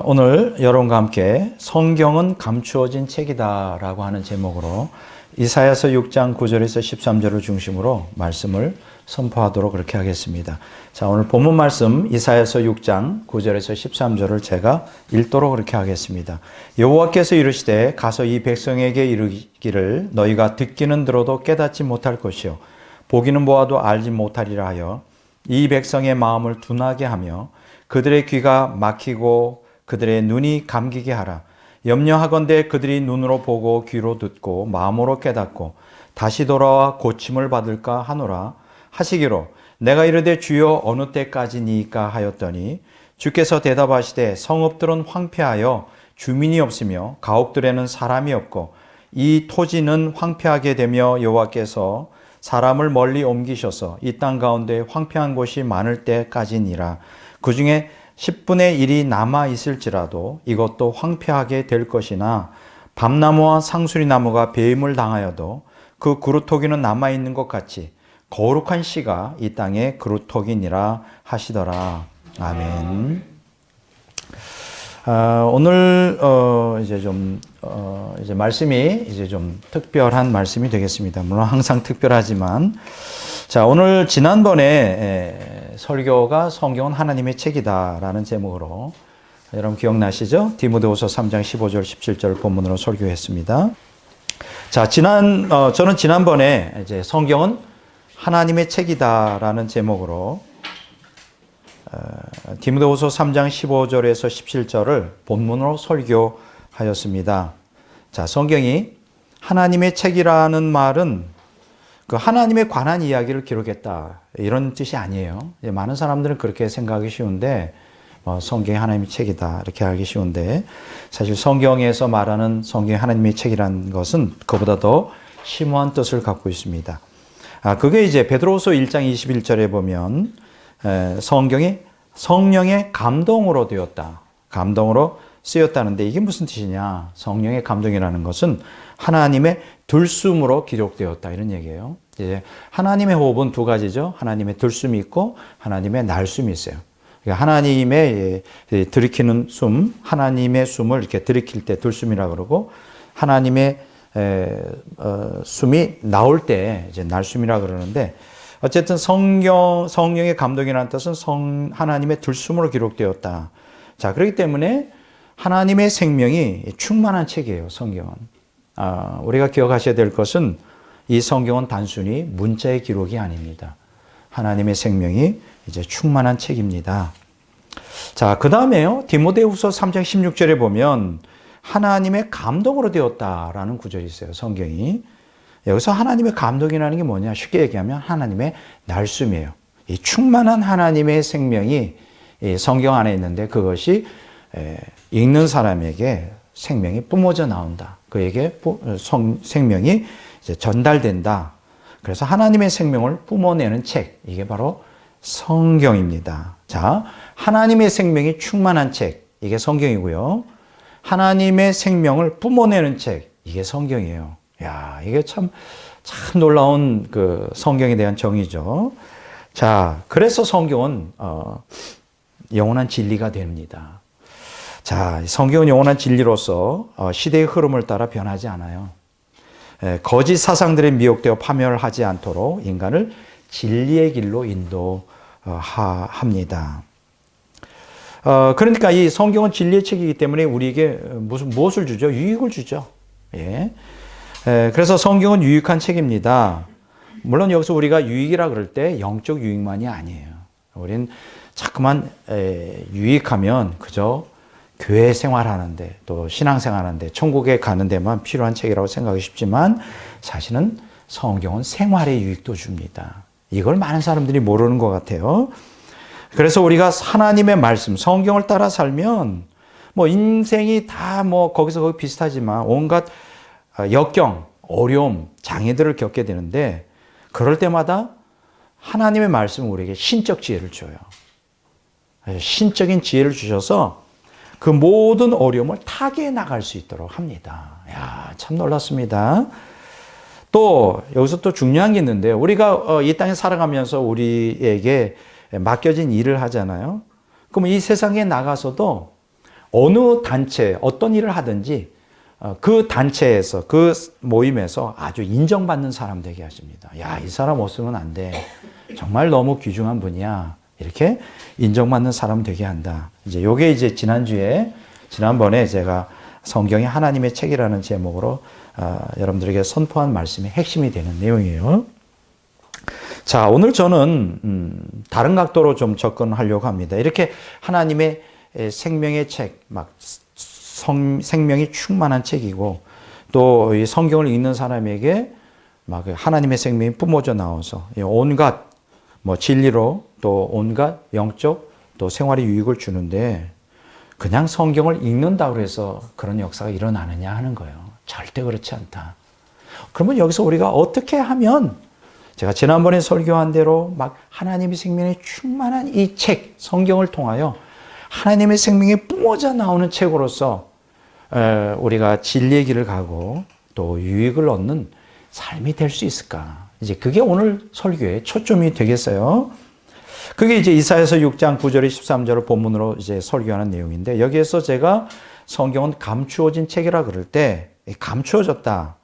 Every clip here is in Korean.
오늘 여러분과 함께 성경은 감추어진 책이다 라고 하는 제목으로 이사야서 6장 9절에서 13절을 중심으로 말씀을 선포하도록 그렇게 하겠습니다. 자, 오늘 본문 말씀 이사야서 6장 9절에서 13절을 제가 읽도록 그렇게 하겠습니다. 여호와께서 이르시되 가서 이 백성에게 이르기를 너희가 듣기는 들어도 깨닫지 못할 것이요 보기는 보아도 알지 못하리라 하여 이 백성의 마음을 둔하게 하며 그들의 귀가 막히고 그들의 눈이 감기게 하라. 염려하건대 그들이 눈으로 보고 귀로 듣고 마음으로 깨닫고 다시 돌아와 고침을 받을까 하노라 하시기로 내가 이르되 주여 어느 때까지니까 하였더니 주께서 대답하시되 성읍들은 황폐하여 주민이 없으며 가옥들에는 사람이 없고 이 토지는 황폐하게 되며 여호와께서 사람을 멀리 옮기셔서 이 땅 가운데 황폐한 곳이 많을 때까지니라. 그 중에 10분의 1이 남아 있을지라도 이것도 황폐하게 될 것이나 밤나무와 상수리나무가 배임을 당하여도 그 그루터기는 남아 있는 것 같이 거룩한 씨가 이 땅의 그루터기니라 하시더라. 아멘. 오늘 이제 말씀이 이제 좀 특별한 말씀이 되겠습니다. 물론 항상 특별하지만 자, 오늘 지난번에 설교가 성경은 하나님의 책이다라는 제목으로 여러분 기억나시죠? 디모데후서 3장 15절 17절 본문으로 설교했습니다. 자, 저는 지난번에 이제 성경은 하나님의 책이다라는 제목으로 디모데후서 3장 15절에서 17절을 본문으로 설교하였습니다. 자, 성경이 하나님의 책이라는 말은 그 하나님에 관한 이야기를 기록했다 이런 뜻이 아니에요. 많은 사람들은 그렇게 생각하기 쉬운데 성경이 하나님의 책이다 이렇게 하기 쉬운데 사실 성경에서 말하는 성경이 하나님의 책이라는 것은 그보다 더 심오한 뜻을 갖고 있습니다. 그게 이제 베드로후서 1장 21절에 보면 성경이 성령의 감동으로 되었다. 감동으로 쓰였다는데 이게 무슨 뜻이냐? 성령의 감동이라는 것은 하나님의 들숨으로 기록되었다 이런 얘기예요. 이제 하나님의 호흡은 두 가지죠. 하나님의 들숨이 있고 하나님의 날숨이 있어요. 그러니까 하나님의 들이키는 숨, 하나님의 숨을 이렇게 들이킬 때 들숨이라고 그러고 하나님의 숨이 나올 때 이제 날숨이라고 그러는데 어쨌든 성령의 감동이라는 뜻은 하나님의 들숨으로 기록되었다. 자, 그렇기 때문에 하나님의 생명이 충만한 책이에요, 성경은. 우리가 기억하셔야 될 것은 이 성경은 단순히 문자의 기록이 아닙니다. 하나님의 생명이 이제 충만한 책입니다. 자, 그 다음에요. 디모데후서 3장 16절에 보면 하나님의 감동으로 되었다라는 구절이 있어요, 성경이. 여기서 하나님의 감동이라는 게 뭐냐? 쉽게 얘기하면 하나님의 날숨이에요. 이 충만한 하나님의 생명이 이 성경 안에 있는데 그것이 읽는 사람에게 생명이 뿜어져 나온다. 그에게 생명이 이제 전달된다. 그래서 하나님의 생명을 뿜어내는 책, 이게 바로 성경입니다. 자, 하나님의 생명이 충만한 책, 이게 성경이고요. 하나님의 생명을 뿜어내는 책, 이게 성경이에요. 야, 이게 참 놀라운 그 성경에 대한 정의죠. 자, 그래서 성경은 영원한 진리가 됩니다. 자, 성경은 영원한 진리로서 시대의 흐름을 따라 변하지 않아요. 거짓 사상들에 미혹되어 파멸하지 않도록 인간을 진리의 길로 인도합니다. 그러니까 이 성경은 진리의 책이기 때문에 우리에게 무엇을 주죠? 유익을 주죠. 예. 그래서 성경은 유익한 책입니다. 물론 여기서 우리가 유익이라 그럴 때 영적 유익만이 아니에요. 우린 자꾸만 유익하면 그저 교회 생활하는데 또 신앙생활하는데 천국에 가는 데만 필요한 책이라고 생각하기 쉽지만 사실은 성경은 생활의 유익도 줍니다. 이걸 많은 사람들이 모르는 것 같아요. 그래서 우리가 하나님의 말씀, 성경을 따라 살면 뭐 인생이 다 뭐 거기서 거기 비슷하지만 온갖 역경, 어려움, 장애들을 겪게 되는데 그럴 때마다 하나님의 말씀은 우리에게 신적 지혜를 줘요. 신적인 지혜를 주셔서 그 모든 어려움을 타개해 나갈 수 있도록 합니다. 야, 참 놀랐습니다. 또 여기서 또 중요한 게 있는데 우리가 이 땅에 살아가면서 우리에게 맡겨진 일을 하잖아요. 그럼 이 세상에 나가서도 어느 단체, 어떤 일을 하든지 그 단체에서, 그 모임에서 아주 인정받는 사람 되게 하십니다. 야, 이 사람 없으면 안 돼. 정말 너무 귀중한 분이야. 이렇게 인정받는 사람 되게 한다. 이제 요게 이제 지난번에 제가 성경이 하나님의 책이라는 제목으로 여러분들에게 선포한 말씀이 핵심이 되는 내용이에요. 자, 오늘 저는 다른 각도로 좀 접근하려고 합니다. 이렇게 하나님의 생명의 책, 막 생명이 충만한 책이고 또 이 성경을 읽는 사람에게 막 하나님의 생명이 뿜어져 나와서 온갖 진리로 또 온갖 영적 또 생활의 유익을 주는데 그냥 성경을 읽는다고 해서 그런 역사가 일어나느냐 하는 거예요. 절대 그렇지 않다. 그러면 여기서 우리가 어떻게 하면 제가 지난번에 설교한 대로 막 하나님의 생명이 충만한 이 책, 성경을 통하여 하나님의 생명이 뿜어져 나오는 책으로서 우리가 진리의 길을 가고 또 유익을 얻는 삶이 될 수 있을까? 이제 그게 오늘 설교의 초점이 되겠어요. 그게 이제 이사야서 6장 9절에 13절을 본문으로 이제 설교하는 내용인데 여기에서 제가 성경은 감추어진 책이라 그럴 때 감추어졌다.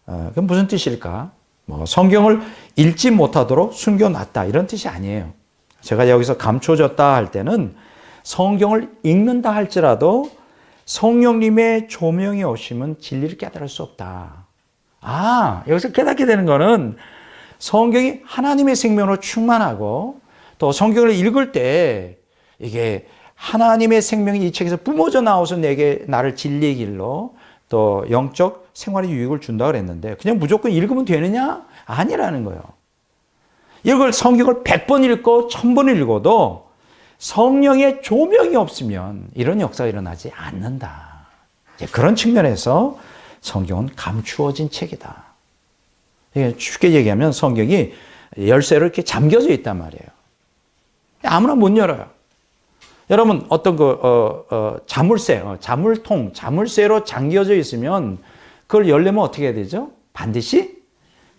그럼 무슨 뜻일까? 성경을 읽지 못하도록 숨겨놨다 이런 뜻이 아니에요. 제가 여기서 감추어졌다 할 때는 성경을 읽는다 할지라도 성령님의 조명이 오시면 진리를 깨달을 수 없다. 여기서 깨닫게 되는 거는 성경이 하나님의 생명으로 충만하고 또 성경을 읽을 때 이게 하나님의 생명이 이 책에서 뿜어져 나와서 나를 진리의 길로 또 영적 생활의 유익을 준다 그랬는데 그냥 무조건 읽으면 되느냐? 아니라는 거예요. 이걸 성경을 100번 읽고 1000번 읽어도 성령의 조명이 없으면 이런 역사가 일어나지 않는다. 그런 측면에서 성경은 감추어진 책이다. 쉽게 얘기하면 성경이 열쇠로 이렇게 잠겨져 있단 말이에요. 아무나 못 열어요. 여러분 어떤 자물쇠, 자물통, 자물쇠로 잠겨져 있으면 그걸 열려면 어떻게 해야 되죠? 반드시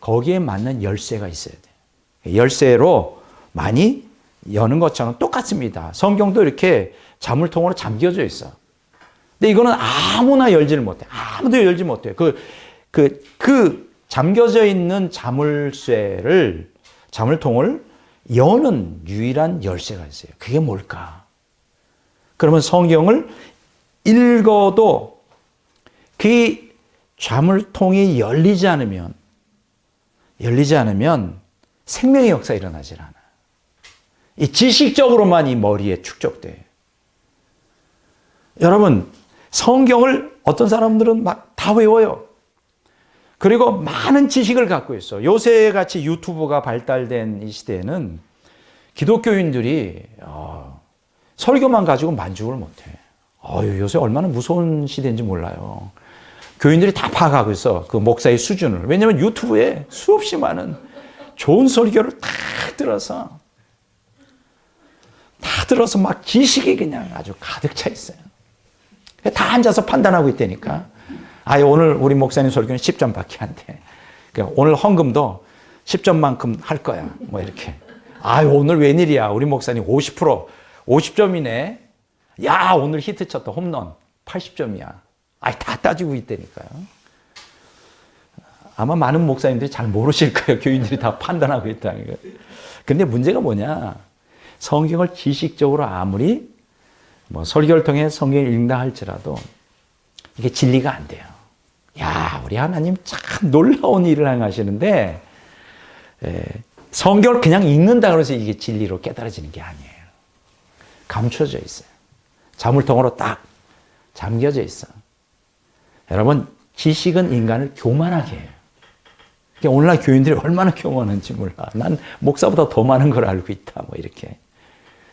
거기에 맞는 열쇠가 있어야 돼요. 열쇠로 많이 여는 것처럼 똑같습니다. 성경도 이렇게 자물통으로 잠겨져 있어. 근데 이거는 아무나 열지를 못해. 아무도 열지 못해요. 그 잠겨져 있는 자물통을 여는 유일한 열쇠가 있어요. 그게 뭘까? 그러면 성경을 읽어도 그 자물통이 열리지 않으면 생명의 역사가 일어나질 않아. 이 지식적으로만 이 머리에 축적돼. 여러분, 성경을 어떤 사람들은 막 다 외워요. 그리고 많은 지식을 갖고 있어. 요새같이 유튜브가 발달된 이 시대에는 기독교인들이 설교만 가지고 만족을 못해. 요새 얼마나 무서운 시대인지 몰라요. 교인들이 다 파악하고 있어. 그 목사의 수준을. 왜냐하면 유튜브에 수없이 많은 좋은 설교를 다 들어서 막 지식이 그냥 아주 가득 차 있어요. 다 앉아서 판단하고 있다니까. 오늘 우리 목사님 설교는 10점밖에 안 돼. 그러니까 오늘 헌금도 10점만큼 할 거야. 이렇게. 오늘 웬일이야. 우리 목사님 50점이네. 야, 오늘 히트 쳤다. 홈런 80점이야. 다 따지고 있다니까요. 아마 많은 목사님들이 잘 모르실 거예요. 교인들이 다 판단하고 있다는 거. 근데 문제가 뭐냐. 성경을 지식적으로 아무리 설교를 통해 성경을 읽는다 할지라도 이게 진리가 안 돼요. 야, 우리 하나님 참 놀라운 일을 행하시는데 성경을 그냥 읽는다 그래서 이게 진리로 깨달아지는 게 아니에요. 감춰져 있어요. 자물통으로 딱 잠겨져 있어. 여러분, 지식은 인간을 교만하게 해요. 오늘날 교인들이 얼마나 교만한지 몰라. 난 목사보다 더 많은 걸 알고 있다. 이렇게.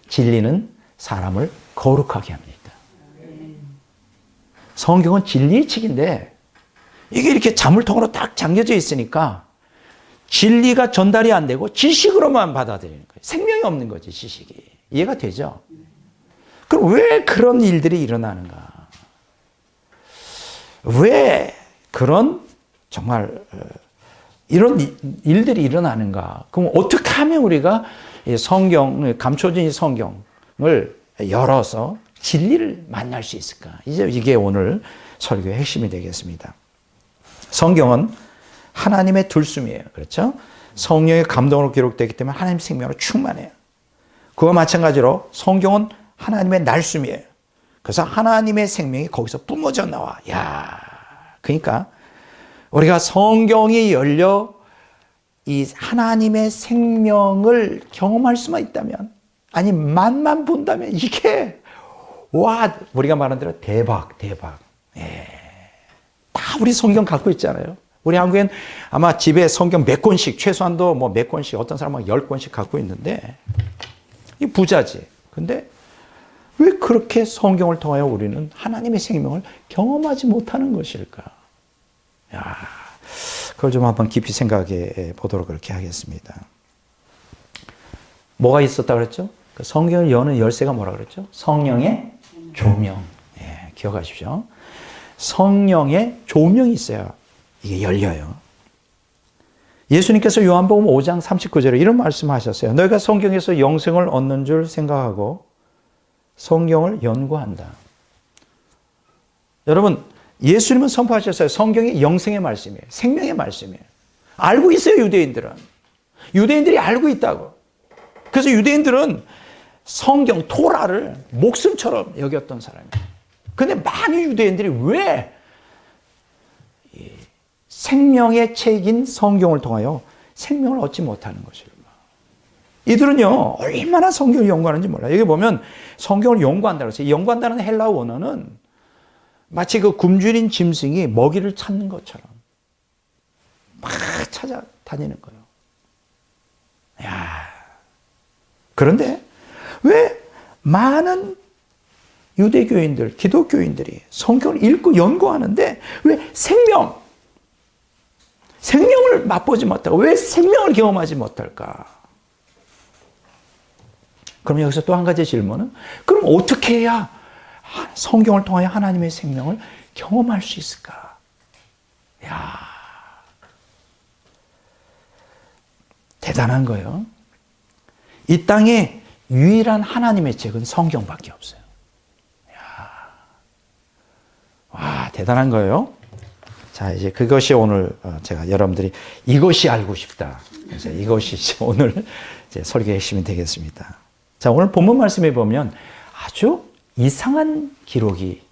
진리는 사람을 거룩하게 합니다. 성경은 진리의 책인데 이게 이렇게 자물통으로 딱 잠겨져 있으니까 진리가 전달이 안 되고 지식으로만 받아들이는 거예요. 생명이 없는 거지, 지식이. 이해가 되죠? 그럼 왜 그런 일들이 일어나는가? 왜 그런 정말 이런 일들이 일어나는가? 그럼 어떻게 하면 우리가 감춰진 성경을 열어서 진리를 만날 수 있을까? 이제 이게 오늘 설교의 핵심이 되겠습니다. 성경은 하나님의 들숨이에요. 그렇죠? 성령의 감동으로 기록되기 때문에 하나님 생명으로 충만해요. 그와 마찬가지로 성경은 하나님의 날숨이에요. 그래서 하나님의 생명이 거기서 뿜어져 나와. 야, 그러니까 우리가 성경이 열려 이 하나님의 생명을 경험할 수만 있다면, 아니 맛만 본다면 이게 와, 우리가 말하는 대로 대박. 예. 다 우리 성경 갖고 있잖아요. 우리 한국엔 아마 집에 성경 몇 권씩, 최소한도 뭐 몇 권씩, 어떤 사람은 10권씩 갖고 있는데, 이 부자지. 근데 왜 그렇게 성경을 통하여 우리는 하나님의 생명을 경험하지 못하는 것일까? 야, 그걸 좀 한번 깊이 생각해 보도록 그렇게 하겠습니다. 뭐가 있었다 그랬죠? 그 성경을 여는 열쇠가 뭐라 그랬죠? 성령의 조명. 예, 기억하십시오. 성령의 조명이 있어야 이게 열려요. 예수님께서 요한복음 5장 39절에 이런 말씀하셨어요. 너희가 성경에서 영생을 얻는 줄 생각하고 성경을 연구한다. 여러분, 예수님은 선포하셨어요. 성경이 영생의 말씀이에요. 생명의 말씀이에요. 알고 있어요, 유대인들은. 유대인들이 알고 있다고. 그래서 유대인들은 성경, 토라를 목숨처럼 여겼던 사람이에요. 근데 많은 유대인들이 왜 생명의 책인 성경을 통하여 생명을 얻지 못하는 것일까? 이들은요, 얼마나 성경을 연구하는지 몰라요. 여기 보면 성경을 연구한다고 했어요. 연구한다는 헬라어 원어는 마치 그 굶주린 짐승이 먹이를 찾는 것처럼 막 찾아다니는 거예요. 야, 그런데 왜 많은 유대교인들, 기독교인들이 성경을 읽고 연구하는데 왜 생명을 맛보지 못하고 왜 생명을 경험하지 못할까? 그럼 여기서 또 한 가지 질문은, 그럼 어떻게 해야 성경을 통하여 하나님의 생명을 경험할 수 있을까? 야, 대단한 거예요. 이 땅에 유일한 하나님의 책은 성경밖에 없어요. 야, 와, 대단한 거예요. 자, 이제 그것이 오늘 제가 여러분들이 이것이 알고 싶다. 그래서 이것이 오늘 이제 설교의 핵심이 되겠습니다. 자, 오늘 본문 말씀에 보면 아주 이상한 기록이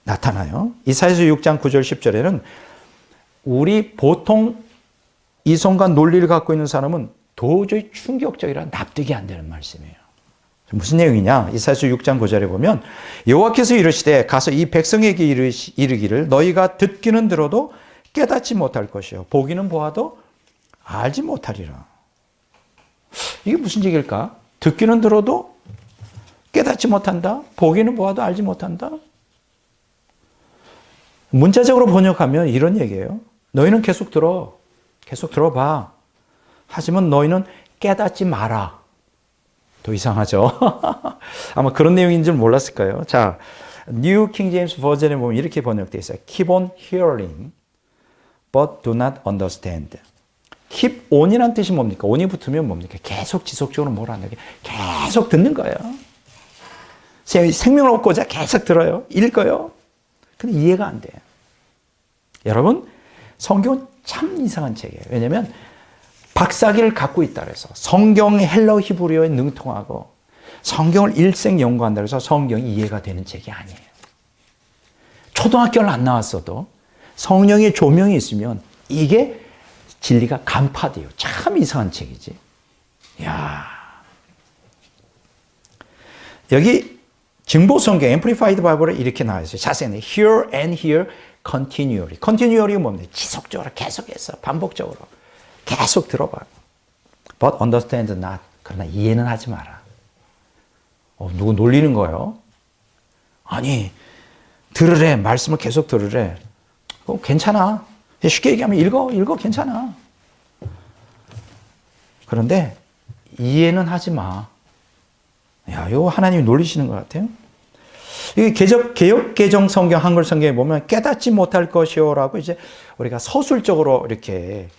나타나요. 이사야서 6장 9절 10절에는 우리 보통 이성과 논리를 갖고 있는 사람은 도저히 충격적이라 납득이 안 되는 말씀이에요. 무슨 내용이냐? 이사야서 6장 9절에 보면 여호와께서 이르시되 가서 이 백성에게 이르기를 너희가 듣기는 들어도 깨닫지 못할 것이요 보기는 보아도 알지 못하리라. 이게 무슨 얘기일까? 듣기는 들어도 깨닫지 못한다? 보기는 보아도 알지 못한다? 문자적으로 번역하면 이런 얘기예요. 너희는 계속 들어봐. 하지만 너희는 깨닫지 마라. 더 이상하죠? 아마 그런 내용인 줄 몰랐을 거예요. 자, New King James 버전에 보면 이렇게 번역되어 있어요. Keep on hearing, but do not understand. Keep on이란 뜻이 뭡니까? on이 붙으면 뭡니까? 계속 지속적으로 뭘 하는 게 계속 듣는 거예요. 생명을 얻고자 계속 들어요. 읽어요. 근데 이해가 안 돼요. 여러분, 성경은 참 이상한 책이에요. 왜냐하면 박사기를 갖고 있다 그래서 성경 헬라어 히브리어에 능통하고 성경을 일생 연구한다 그래서 성경이 이해가 되는 책이 아니에요. 초등학교를 안 나왔어도 성령의 조명이 있으면 이게 진리가 간파돼요. 참 이상한 책이지. 야, 여기 증보성경 Amplified Bible에 이렇게 나와 있어요. 자세히 hear and hear continually. continually가 뭡니까? 지속적으로 계속해서 반복적으로 계속 들어봐. But understand not. 그러나 이해는 하지 마라. 누구 놀리는 거예요? 아니, 들으래. 말씀을 계속 들으래. 괜찮아. 쉽게 얘기하면 읽어. 괜찮아. 그런데 이해는 하지 마. 야, 이거 하나님이 놀리시는 것 같아요. 이게 개역 개정 성경, 한글 성경에 보면 깨닫지 못할 것이요라고 이제 우리가 서술적으로 이렇게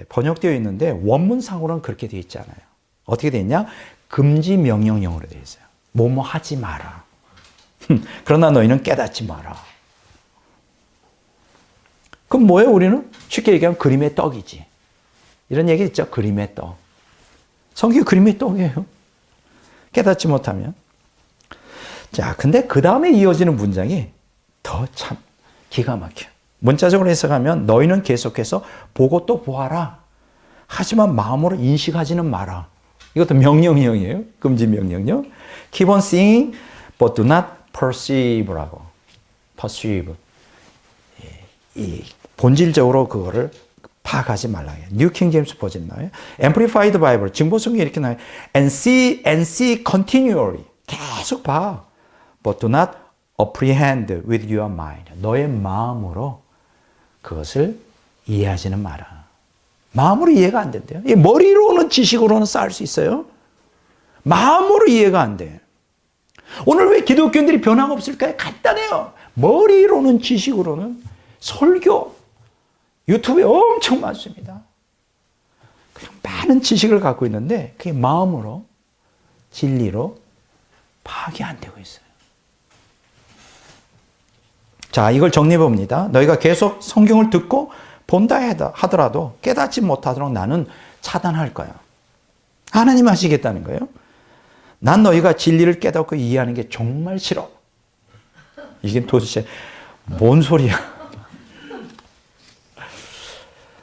번역되어 있는데 원문상으로는 그렇게 되어 있지 않아요. 어떻게 되어 있냐? 금지 명령형으로 되어 있어요. 뭐뭐 하지 마라. 그러나 너희는 깨닫지 마라. 그럼 뭐예요? 우리는 쉽게 얘기하면 그림의 떡이지. 이런 얘기 있죠. 그림의 떡. 성경이 그림의 떡이에요. 깨닫지 못하면. 자, 근데 그 다음에 이어지는 문장이 더 참 기가 막혀. 문자적으로 해석하면 너희는 계속해서 보고 또 보아라. 하지만 마음으로 인식하지는 마라. 이것도 명령형이에요. 금지 명령형. Keep on seeing, but do not perceive라고. perceive. 이 본질적으로 그거를 파악하지 말라. 뉴 킹 제임스 버전 나와요. Amplified Bible 증보성경에 이렇게 나와요. And see continually. 계속 봐. But do not apprehend with your mind. 너의 마음으로 그것을 이해하지는 마라. 마음으로 이해가 안 된대요. 머리로는 지식으로는 쌓을 수 있어요. 마음으로 이해가 안 돼. 오늘 왜 기독교인들이 변화가 없을까요? 간단해요. 머리로는 지식으로는 설교, 유튜브에 엄청 많습니다. 그냥 많은 지식을 갖고 있는데 그게 마음으로, 진리로 파악이 안 되고 있어요. 자, 이걸 정리해 봅니다. 너희가 계속 성경을 듣고 본다 하더라도 깨닫지 못하도록 나는 차단할 거야. 하나님 하시겠다는 거예요. 난 너희가 진리를 깨닫고 이해하는 게 정말 싫어. 이게 도대체 뭔 소리야.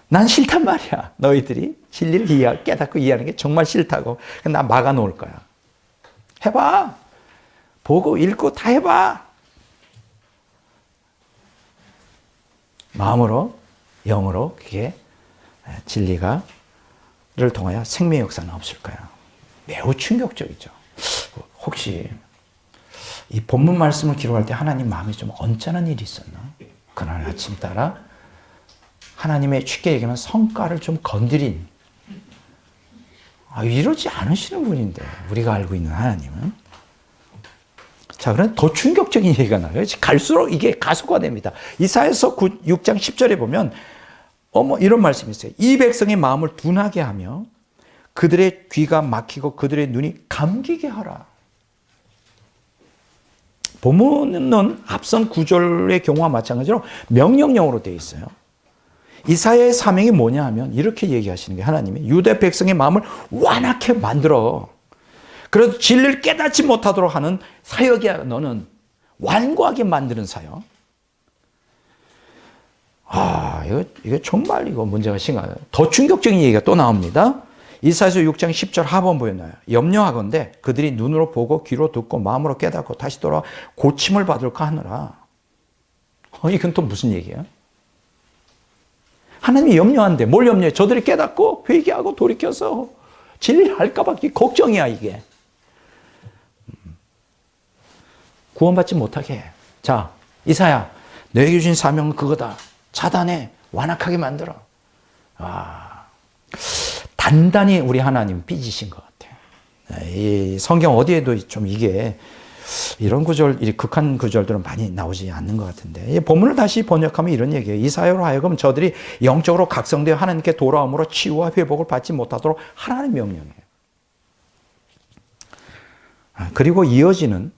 난 싫단 말이야. 너희들이 진리를 깨닫고 이해하는 게 정말 싫다고. 나 막아놓을 거야. 해봐. 보고 읽고 다 해봐. 마음으로, 영으로 그게 진리가를 통하여 생명의 역사는 없을 거야. 매우 충격적이죠. 혹시 이 본문 말씀을 기록할 때 하나님 마음이 좀 언짢은 일이 있었나? 그날 아침 따라 하나님의 쉽게 얘기하면 성과를 좀 건드린 이러지 않으시는 분인데 우리가 알고 있는 하나님은. 자, 그럼 더 충격적인 얘기가 나와요. 갈수록 이게 가속화됩니다. 이사야서 6장 10절에 보면 이런 말씀이 있어요. 이 백성의 마음을 둔하게 하며 그들의 귀가 막히고 그들의 눈이 감기게 하라. 본문은 앞선 구절의 경우와 마찬가지로 명령형으로 되어 있어요. 이사야의 사명이 뭐냐 하면 이렇게 얘기하시는 게 하나님이 유대 백성의 마음을 완악하게 만들어. 그래도 진리를 깨닫지 못하도록 하는 사역이야. 너는 완고하게 만드는 사역. 이거 정말 문제가 심각해요. 더 충격적인 얘기가 또 나옵니다. 이사야서 6장 10절 하번 보였나요? 염려하건대 그들이 눈으로 보고 귀로 듣고 마음으로 깨닫고 다시 돌아와 고침을 받을까 하느라. 이건 또 무슨 얘기야? 하나님이 염려한데 뭘 염려해? 저들이 깨닫고 회개하고 돌이켜서 진리를 할까 봐 걱정이야 이게. 구원받지 못하게 해. 자, 이사야, 너에게 주신 사명은 그거다. 차단해. 완악하게 만들어. 단단히 우리 하나님 삐지신 것 같아요. 이 성경 어디에도 좀 이게 이런 구절, 이 극한 구절들은 많이 나오지 않는 것 같은데, 이 본문을 다시 번역하면 이런 얘기예요. 이사야로 하여금 저들이 영적으로 각성되어 하나님께 돌아옴으로 치유와 회복을 받지 못하도록 하라는 명령이에요. 그리고 이어지는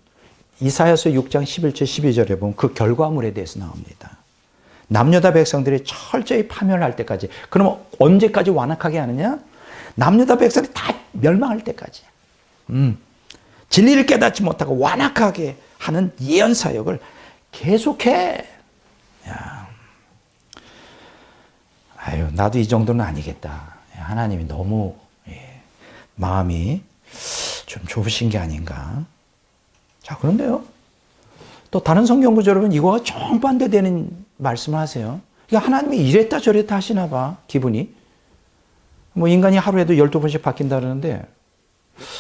이사야서 6장 11절 12절에 보면 그 결과물에 대해서 나옵니다. 남유다 백성들이 철저히 파멸할 때까지. 그러면 언제까지 완악하게 하느냐? 남유다 백성이 다 멸망할 때까지. 진리를 깨닫지 못하고 완악하게 하는 예언 사역을 계속해. 나도 이 정도는 아니겠다. 하나님이 너무 마음이 좀 좁으신 게 아닌가. 자, 그런데요. 또 다른 성경 구절은 이거와 정반대되는 말씀을 하세요. 그러니까 하나님이 이랬다 저랬다 하시나 봐. 기분이. 인간이 하루에도 12번씩 바뀐다 그러는데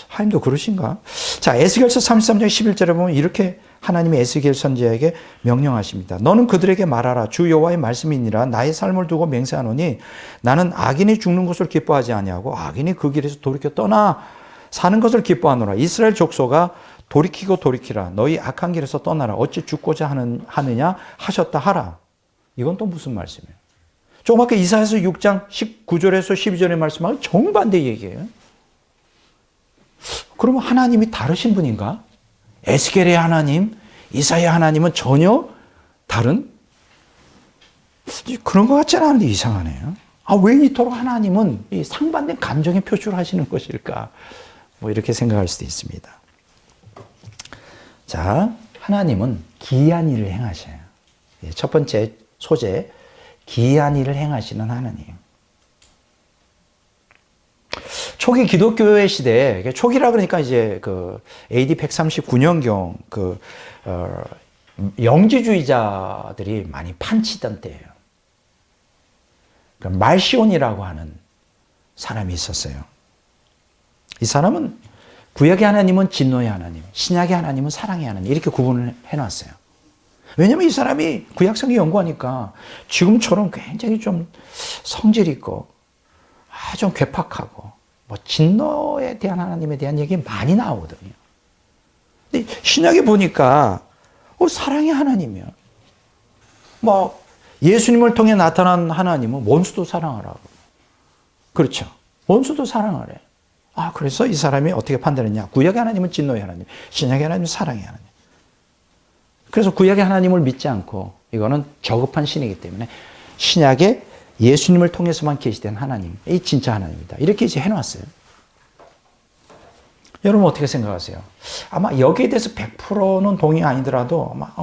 하나님도 그러신가? 자, 에스겔서 33장 11절에 보면 이렇게 하나님이 에스겔 선지자에게 명령하십니다. 너는 그들에게 말하라. 주 여호와의 말씀이니라. 나의 삶을 두고 맹세하노니 나는 악인이 죽는 것을 기뻐하지 아니하고 악인이 그 길에서 돌이켜 떠나 사는 것을 기뻐하노라. 이스라엘 족속아 돌이키고 돌이키라. 너희 악한 길에서 떠나라. 어찌 죽고자 하느냐 하셨다 하라. 이건 또 무슨 말씀이에요? 조금 아까 이사야서 6장 19절에서 12절의 말씀하고 정반대 얘기예요. 그러면 하나님이 다르신 분인가? 에스겔의 하나님, 이사야 하나님은 전혀 다른 그런 것 같지 않은데 이상하네요. 왜 이토록 하나님은 이 상반된 감정의 표출을 하시는 것일까? 뭐 이렇게 생각할 수도 있습니다. 자, 하나님은 기이한 일을 행하셔요. 첫 번째 소재, 기이한 일을 행하시는 하나님. 초기 기독교의 시대에, 초기라 그러니까 이제 그 AD 139년경 영지주의자들이 많이 판치던 때예요. 말시온이라고 하는 사람이 있었어요. 이 사람은 구약의 하나님은 진노의 하나님, 신약의 하나님은 사랑의 하나님 이렇게 구분을 해놨어요. 왜냐하면 이 사람이 구약 성경 연구하니까 지금처럼 굉장히 좀 성질 있고 좀 괴팍하고 뭐 진노에 대한 하나님에 대한 얘기 많이 나오거든요. 근데 신약에 보니까 사랑의 하나님이요. 뭐 예수님을 통해 나타난 하나님은 원수도 사랑하라고. 그렇죠. 원수도 사랑하래. 그래서 이 사람이 어떻게 판단했냐. 구약의 하나님은 진노의 하나님, 신약의 하나님은 사랑의 하나님. 그래서 구약의 하나님을 믿지 않고 이거는 저급한 신이기 때문에 신약에 예수님을 통해서만 계시된 하나님, 이 진짜 하나님이다. 이렇게 이제 해놨어요. 여러분 어떻게 생각하세요? 아마 여기에 대해서 100%는 동의 아니더라도 아마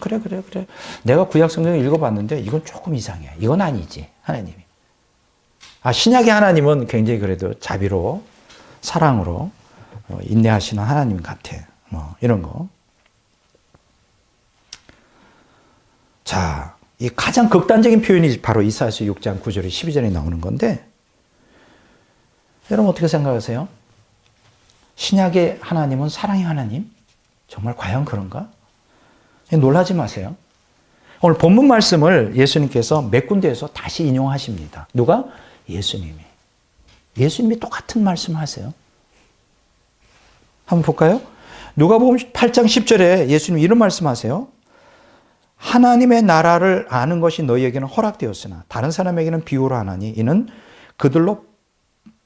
그래. 내가 구약 성경을 읽어봤는데 이건 조금 이상해. 이건 아니지. 하나님이. 신약의 하나님은 굉장히 그래도 자비로 사랑으로 인내하시는 하나님 같아. 뭐 이런 거. 자, 이 가장 극단적인 표현이 바로 이사야서 6장 9절에 12절에 나오는 건데 여러분 어떻게 생각하세요? 신약의 하나님은 사랑의 하나님? 정말 과연 그런가? 놀라지 마세요. 오늘 본문 말씀을 예수님께서 몇 군데에서 다시 인용하십니다. 누가? 예수님이. 예수님이 똑같은 말씀 하세요. 한번 볼까요? 누가복음 8장 10절에 예수님 이런 말씀하세요. 하나님의 나라를 아는 것이 너희에게는 허락되었으나 다른 사람에게는 비유로 하나니 이는 그들로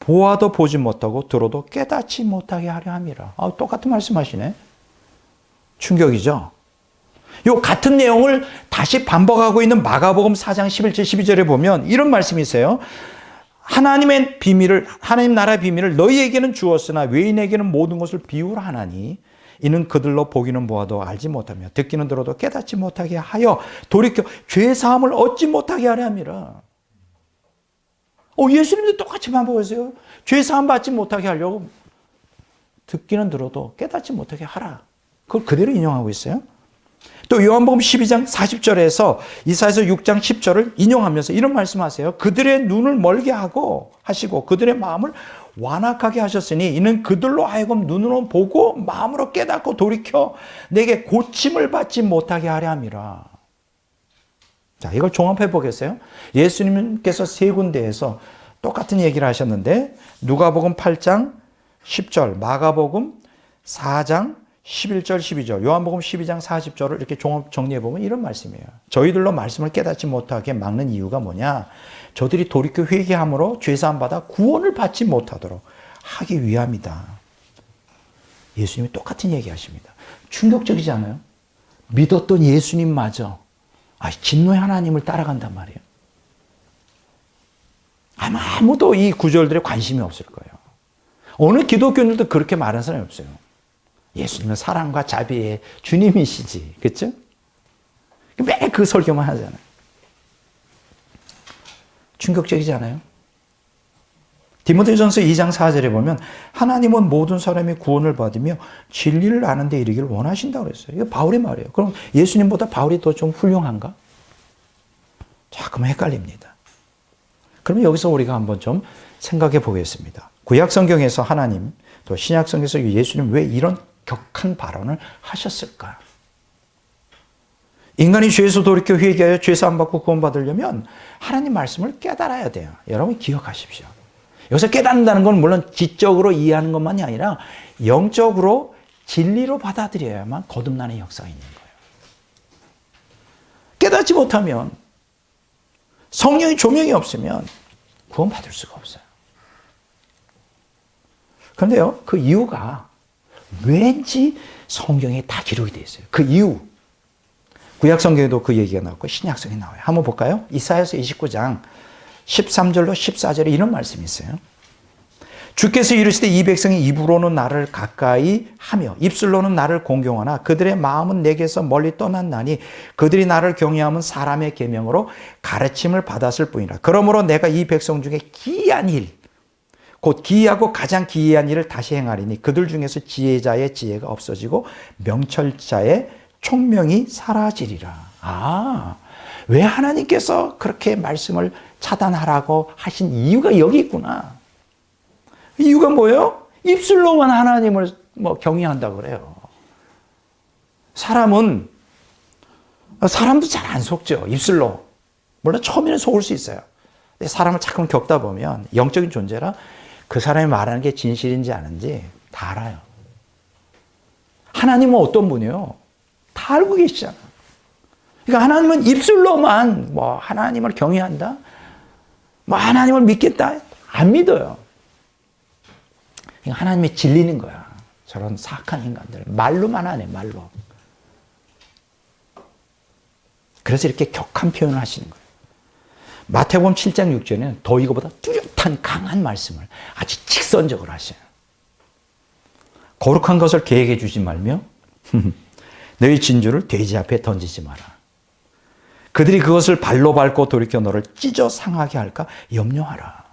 보아도 보지 못하고 들어도 깨닫지 못하게 하려 함이라. 똑같은 말씀하시네. 충격이죠. 요 같은 내용을 다시 반복하고 있는 마가복음 4장 11절 12절에 보면 이런 말씀이 있어요. 하나님의 비밀을, 하나님 나라의 비밀을 너희에게는 주었으나 외인에게는 모든 것을 비유로 하나니 이는 그들로 보기는 보아도 알지 못하며 듣기는 들어도 깨닫지 못하게 하여 돌이켜 죄사함을 얻지 못하게 하려 함이라. 예수님도 똑같이 반복하세요. 죄사함 받지 못하게 하려고 듣기는 들어도 깨닫지 못하게 하라. 그걸 그대로 인용하고 있어요. 또 요한복음 12장 40절에서 이사야서 6장 10절을 인용하면서 이런 말씀하세요. 그들의 눈을 멀게 하고 하시고 그들의 마음을 완악하게 하셨으니 이는 그들로 하여금 눈으로 보고 마음으로 깨닫고 돌이켜 내게 고침을 받지 못하게 하려 함이라. 자, 이걸 종합해 보겠어요? 예수님께서 세 군데에서 똑같은 얘기를 하셨는데 누가복음 8장 10절, 마가복음 4장 11절, 12절, 요한복음 12장 40절을 이렇게 종합 정리해 보면 이런 말씀이에요. 저희들로 말씀을 깨닫지 못하게 막는 이유가 뭐냐? 저들이 돌이켜 회개함으로 죄사함 받아 구원을 받지 못하도록 하기 위함이다. 예수님이 똑같은 얘기 하십니다. 충격적이지 않아요? 믿었던 예수님마저 진노의 하나님을 따라간단 말이에요. 아무도 이 구절들에 관심이 없을 거예요. 어느 기독교인들도 그렇게 말하는 사람이 없어요. 예수님은 사랑과 자비의 주님이시지. 그렇죠? 매일 그 설교만 하잖아요. 충격적이지 않아요? 디모데전서 2장 4절에 보면 하나님은 모든 사람이 구원을 받으며 진리를 아는 데 이르기를 원하신다고 그랬어요. 이거 바울의 말이에요. 그럼 예수님보다 바울이 더 좀 훌륭한가? 자꾸만 헷갈립니다. 그러면 여기서 우리가 한번 좀 생각해 보겠습니다. 구약 성경에서 하나님, 또 신약 성경에서 예수님 왜 이런 격한 발언을 하셨을까? 인간이 죄에서 돌이켜 회개하여 죄사함 받고 구원받으려면 하나님 말씀을 깨달아야 돼요. 여러분 기억하십시오. 여기서 깨닫는다는 건 물론 지적으로 이해하는 것만이 아니라 영적으로 진리로 받아들여야만 거듭나는 역사가 있는 거예요. 깨닫지 못하면 성령의 조명이 없으면 구원받을 수가 없어요. 그런데요, 그 이유가 왠지 성경에 다 기록이 되어 있어요. 그 이유. 구약 성경에도 그 얘기가 나왔고 신약 성경에 나와요. 한번 볼까요? 이사야서 29장 13절로 14절에 이런 말씀이 있어요. 주께서 이르시되 이 백성이 입으로는 나를 가까이 하며 입술로는 나를 공경하나 그들의 마음은 내게서 멀리 떠났나니 그들이 나를 경외함은 사람의 계명으로 가르침을 받았을 뿐이라. 그러므로 내가 이 백성 중에 기이한 일, 곧 기이하고 가장 기이한 일을 다시 행하리니 그들 중에서 지혜자의 지혜가 없어지고 명철자의 총명이 사라지리라. 왜 하나님께서 그렇게 말씀을 차단하라고 하신 이유가 여기 있구나. 이유가 뭐예요? 입술로만 하나님을 경외한다고 그래요. 사람도 잘 안 속죠. 입술로. 물론 처음에는 속을 수 있어요. 근데 사람을 자꾸 겪다 보면 영적인 존재라 그 사람이 말하는 게 진실인지 아닌지 다 알아요. 하나님은 어떤 분이요? 다 알고 계시잖아. 그러니까 하나님은 입술로만 하나님을 경외한다? 하나님을 믿겠다? 안 믿어요. 하나님이 질리는 거야. 저런 사악한 인간들. 말로만 하네, 말로. 그래서 이렇게 격한 표현을 하시는 거예요. 마태복음 7장 6절에는 더 이거보다 뚜렷한 강한 말씀을 아주 직선적으로 하셔요. 거룩한 것을 계획해 주지 말며 너희 진주를 돼지 앞에 던지지 마라. 그들이 그것을 발로 밟고 돌이켜 너를 찢어 상하게 할까 염려하라.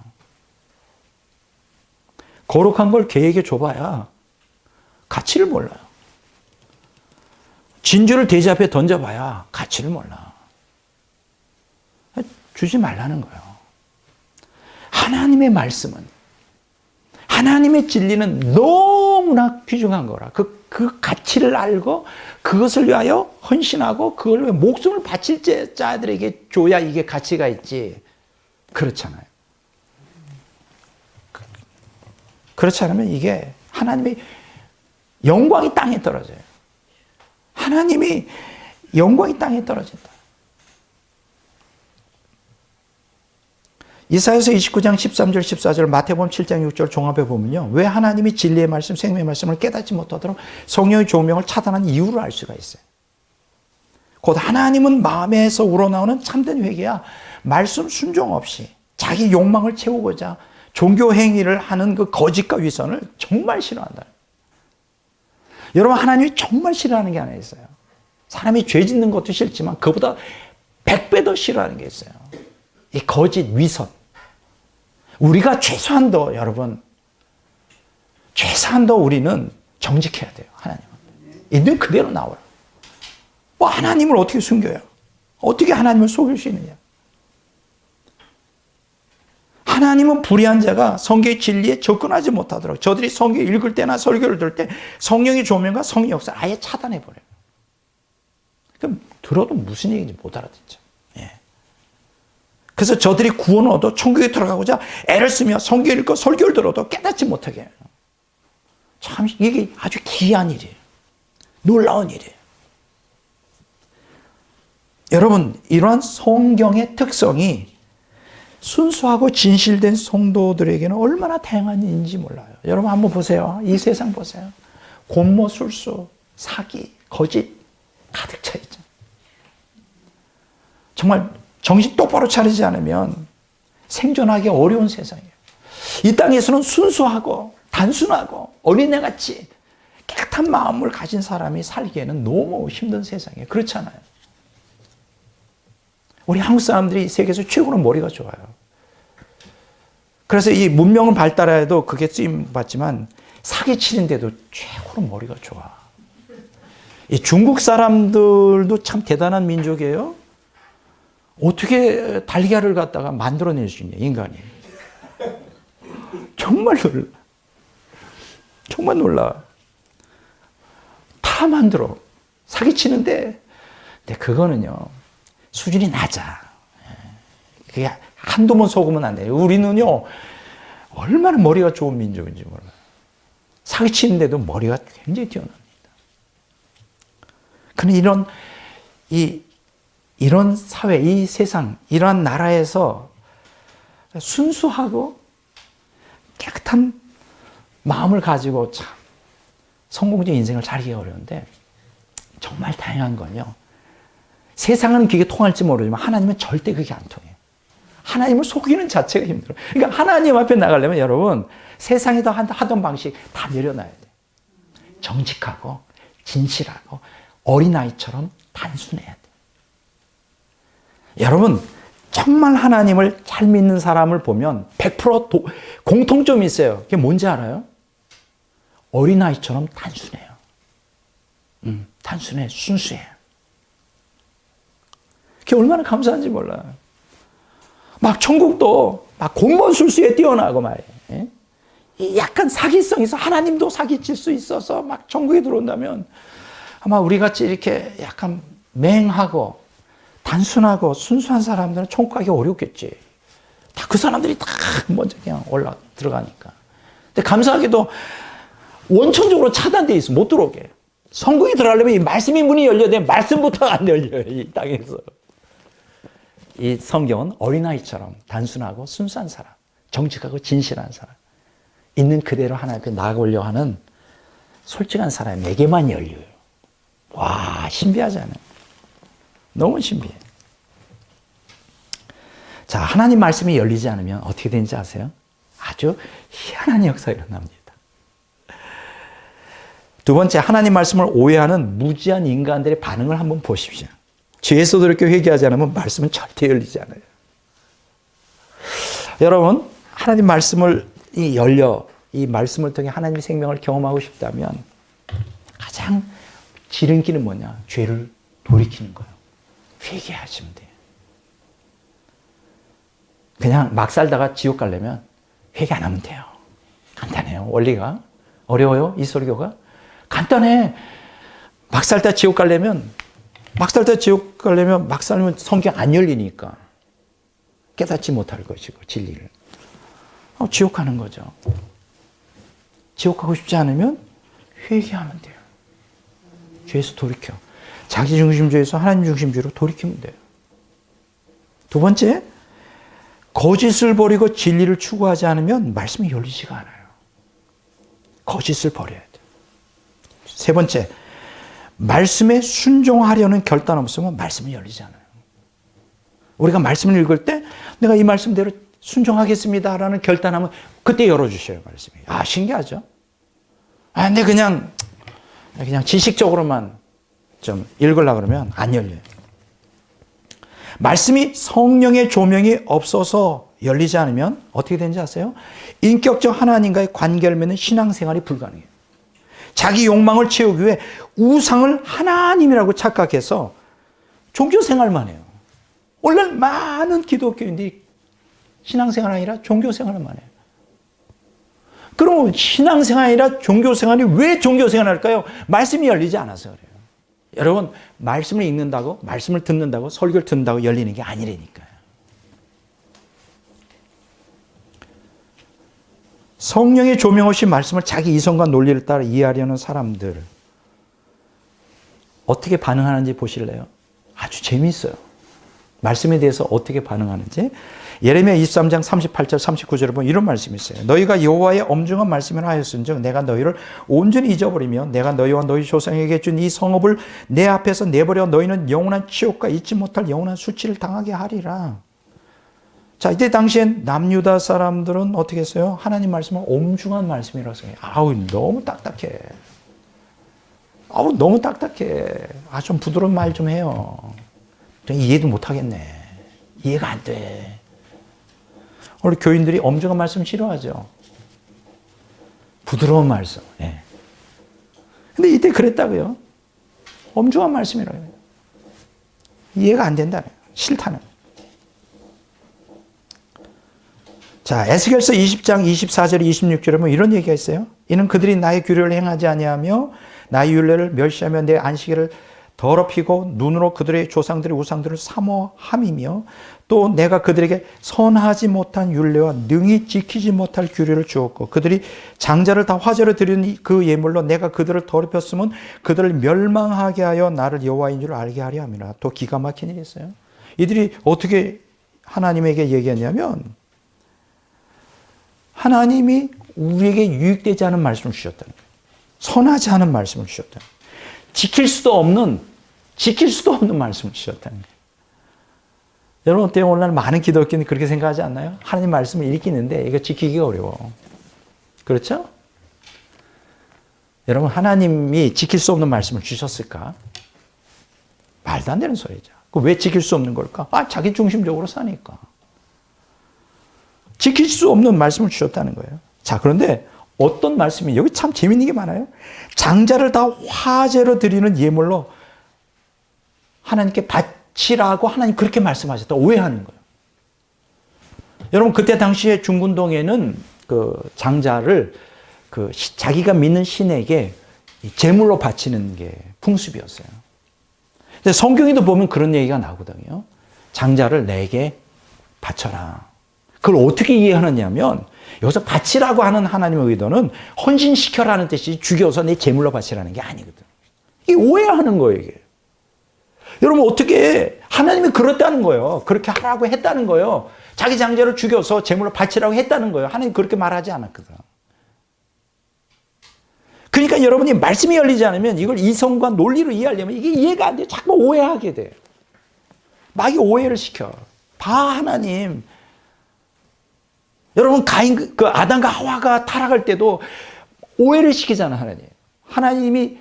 거룩한 걸 계획해 줘봐야 가치를 몰라요. 진주를 돼지 앞에 던져봐야 가치를 몰라. 주지 말라는 거예요. 하나님의 말씀은, 하나님의 진리는 너무나 귀중한 거라. 그 가치를 알고 그것을 위하여 헌신하고 그걸 위해 목숨을 바칠 자들에게 줘야 이게 가치가 있지. 그렇잖아요. 그렇지 않으면 이게 하나님의 영광이 땅에 떨어져요. 하나님이 영광이 땅에 떨어진다. 이사야서 29장 13절 14절 마태복음 7장 6절 종합해 보면요. 왜 하나님이 진리의 말씀, 생명의 말씀을 깨닫지 못하도록 성령의 조명을 차단한 이유를 알 수가 있어요. 곧 하나님은 마음에서 우러나오는 참된 회개야 말씀 순종 없이 자기 욕망을 채우고자 종교 행위를 하는 그 거짓과 위선을 정말 싫어한다. 여러분, 하나님이 정말 싫어하는 게 하나 있어요. 사람이 죄 짓는 것도 싫지만 그보다 100배 더 싫어하는 게 있어요. 이 거짓, 위선. 우리가 최소한도 여러분, 최소한도 우리는 정직해야 돼요. 하나님은. 있는 그대로 나오라. 하나님을 어떻게 숨겨요? 어떻게 하나님을 속일 수 있느냐? 하나님은 불의한 자가 성경의 진리에 접근하지 못하도록 저들이 성경 읽을 때나 설교를 들을 때 성령의 조명과 성의 역사를 아예 차단해버려요. 그럼 들어도 무슨 얘기인지 못 알아듣죠. 예. 그래서 저들이 구원을 얻어 천국에 들어가고자 애를 쓰며 성경 읽고 설교를 들어도 깨닫지 못하게 해요. 참 이게 아주 기이한 일이에요. 놀라운 일이에요. 여러분, 이러한 성경의 특성이 순수하고 진실된 성도들에게는 얼마나 다양한 일인지 몰라요. 여러분 한번 보세요. 이 세상 보세요. 곤모, 술수, 사기, 거짓 가득 차 있죠. 정말 정신 똑바로 차리지 않으면 생존하기 어려운 세상이에요. 이 땅에서는 순수하고 단순하고 어린애같이 깨끗한 마음을 가진 사람이 살기에는 너무 힘든 세상이에요. 그렇잖아요. 우리 한국 사람들이 세계에서 최고로 머리가 좋아요. 그래서 이 문명은 발달해도 그게 쓰임 받지만 사기치는데도 최고로 머리가 좋아. 이 중국 사람들도 참 대단한 민족이에요. 어떻게 달걀을 갖다가 만들어낼 수 있냐, 인간이. 정말 놀라. 정말 놀라. 다 만들어. 사기치는데, 근데 그거는요, 수준이 낮아. 그게 한두 번 속으면 안 돼요. 우리는요, 얼마나 머리가 좋은 민족인지 몰라요. 사기치는데도 머리가 굉장히 뛰어납니다. 그런데 이런 사회, 이 세상, 이러한 나라에서 순수하고 깨끗한 마음을 가지고 참 성공적인 인생을 살기 어려운데 정말 다행한 건요. 세상은 그게 통할지 모르지만 하나님은 절대 그게 안 통해요. 하나님을 속이는 자체가 힘들어요. 그러니까 하나님 앞에 나가려면 여러분 세상이 하던 방식 다 내려놔야 돼요. 정직하고 진실하고 어린아이처럼 단순해야 돼요. 여러분 정말 하나님을 잘 믿는 사람을 보면 100% 공통점이 있어요. 그게 뭔지 알아요? 어린아이처럼 단순해요. 단순해, 순수해요. 그게 얼마나 감사한지 몰라요. 막 천국도 막 공무원 술수에 뛰어나고 말이에요. 약간 사기성 있어. 하나님도 사기칠 수 있어서 막 천국에 들어온다면 아마 우리 같이 이렇게 약간 맹하고 단순하고 순수한 사람들은 천국 가기 어렵겠지. 다 그 사람들이 다 먼저 그냥 들어가니까. 근데 감사하게도 원천적으로 차단되어 있어. 못 들어오게. 천국에 들어가려면 이 말씀의 문이 열려야 돼. 말씀부터 안 열려요. 이 땅에서. 이 성경은 어린아이처럼 단순하고 순수한 사람, 정직하고 진실한 사람, 있는 그대로 하나님 앞에 나아가려고 하는 솔직한 사람에게만 열려요. 와, 신비하잖아요. 너무 신비해. 자, 하나님 말씀이 열리지 않으면 어떻게 되는지 아세요? 아주 희한한 역사가 일어납니다. 두 번째, 하나님 말씀을 오해하는 무지한 인간들의 반응을 한번 보십시오. 죄에서도 이렇게 회개하지 않으면 말씀은 절대 열리지 않아요. 여러분, 하나님 말씀을 이 말씀을 통해 하나님의 생명을 경험하고 싶다면 가장 지름길은 뭐냐? 죄를 돌이키는 거예요. 회개하시면 돼요. 그냥 막 살다가 지옥 가려면 회개 안 하면 돼요. 간단해요. 원리가. 어려워요? 이 설교가? 간단해. 막 살다 지옥 가려면 막 살면 성경 안 열리니까 깨닫지 못할 것이고 진리를. 지옥 가는 거죠. 지옥 가고 싶지 않으면 회개하면 돼요. 죄에서 돌이켜. 자기중심주의에서 하나님 중심주의로 돌이키면 돼요. 두 번째, 거짓을 버리고 진리를 추구하지 않으면 말씀이 열리지가 않아요. 거짓을 버려야 돼요. 세 번째, 말씀에 순종하려는 결단 없으면 말씀이 열리지 않아요. 우리가 말씀을 읽을 때 내가 이 말씀대로 순종하겠습니다라는 결단하면 그때 열어주셔요, 말씀이. 아, 신기하죠? 근데 그냥 지식적으로만 좀 읽으려고 그러면 안 열려요. 말씀이 성령의 조명이 없어서 열리지 않으면 어떻게 되는지 아세요? 인격적 하나님과의 관계를 맺는 신앙생활이 불가능해요. 자기 욕망을 채우기 위해 우상을 하나님이라고 착각해서 종교생활만 해요. 오늘 많은 기독교인들이 신앙생활 아니라 종교생활만 해요. 그럼 신앙생활이 아니라 종교생활이 왜 종교생활을 할까요? 말씀이 열리지 않아서 그래요. 여러분, 말씀을 읽는다고, 말씀을 듣는다고, 설교를 듣는다고 열리는 게 아니라니까요. 성령의 조명 없이 말씀을 자기 이성과 논리를 따라 이해하려는 사람들 어떻게 반응하는지 보실래요? 아주 재미있어요. 말씀에 대해서 어떻게 반응하는지. 예레미야 23장 38절 39절에 보면 이런 말씀이 있어요. 너희가 여호와의 엄중한 말씀을 하였은즉 내가 너희를 온전히 잊어버리며 내가 너희와 너희 조상에게 준 이 성읍을 내 앞에서 내버려 너희는 영원한 치욕과 잊지 못할 영원한 수치를 당하게 하리라. 자, 이때 당시엔 남유다 사람들은 어떻게 했어요? 하나님 말씀을 엄중한 말씀이라서 해요. 너무 딱딱해. 너무 딱딱해. 좀 부드러운 말 좀 해요. 이해도 못하겠네. 이해가 안 돼. 원래 교인들이 엄중한 말씀 싫어하죠. 부드러운 말씀. 예. 근데 이때 그랬다고요. 엄중한 말씀이라고 해요. 이해가 안 된다는 거예요. 싫다는 거예요. 자, 에스겔서 20장 24절 26절에 보면 이런 얘기가 있어요. 이는 그들이 나의 규례를 행하지 아니하며 나의 율례를 멸시하며 내 안식일을 더럽히고 눈으로 그들의 조상들의 우상들을 사모함이며 또 내가 그들에게 선하지 못한 율례와 능히 지키지 못할 규례를 주었고 그들이 장자를 다 화제로 드린 그 예물로 내가 그들을 더럽혔으면 그들을 멸망하게 하여 나를 여호와인 줄 알게 하려 함이라. 또 기가 막힌 일이 있어요. 이들이 어떻게 하나님에게 얘기했냐면 하나님이 우리에게 유익되지 않은 말씀을 주셨다는 거예요. 선하지 않은 말씀을 주셨다. 지킬 수도 없는 말씀을 주셨다는 거예요. 여러분 어때요? 오늘날 많은 기독교인이 그렇게 생각하지 않나요? 하나님 말씀을 읽기는데 이거 지키기가 어려워. 그렇죠? 여러분 하나님이 지킬 수 없는 말씀을 주셨을까? 말도 안 되는 소리죠. 왜 지킬 수 없는 걸까? 자기 중심적으로 사니까. 지킬 수 없는 말씀을 주셨다는 거예요. 자, 그런데 어떤 말씀이, 여기 참 재밌는 게 많아요. 장자를 다 화제로 드리는 예물로 하나님께 바치라고 하나님 그렇게 말씀하셨다. 오해하는 거예요. 여러분, 그때 당시에 중군동에는 그 장자를 자기가 믿는 신에게 제물로 바치는 게 풍습이었어요. 근데 성경에도 보면 그런 얘기가 나오거든요. 장자를 내게 바쳐라. 그걸 어떻게 이해하느냐면 여기서 바치라고 하는 하나님의 의도는 헌신시켜라는 뜻이 죽여서 내 제물로 바치라는 게 아니거든. 이게 오해하는 거예요, 이게. 여러분 어떻게 하나님이 그렇다는 거예요. 그렇게 하라고 했다는 거예요. 자기 장자를 죽여서 제물로 바치라고 했다는 거예요. 하나님 그렇게 말하지 않았거든. 그러니까 여러분이 말씀이 열리지 않으면 이걸 이성과 논리로 이해하려면 이게 이해가 안 돼요. 자꾸 오해하게 돼. 막 오해를 시켜. 하나님. 여러분 아담과 하와가 타락할 때도 오해를 시키잖아, 하나님. 하나님이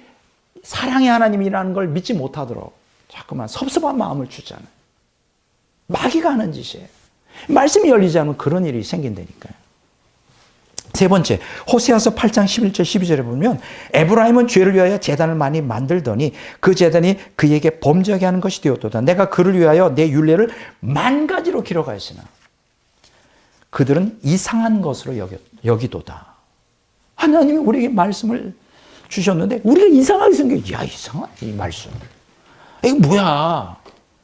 사랑의 하나님이라는 걸 믿지 못하도록 자꾸만 섭섭한 마음을 주잖아요. 마귀가 하는 짓이에요. 말씀이 열리지 않으면 그런 일이 생긴다니까요. 세 번째, 호세아서 8장 11절 12절에 보면 에브라임은 죄를 위하여 제단을 많이 만들더니 그 제단이 그에게 범죄하게 하는 것이 되었도다. 내가 그를 위하여 내 율례를 10,000가지로 기록하였으나 그들은 이상한 것으로 여기도다. 하나님이 우리에게 말씀을 주셨는데 우리가 이상하게 생겨. 야, 이상하네 이 말씀. 이거 뭐야.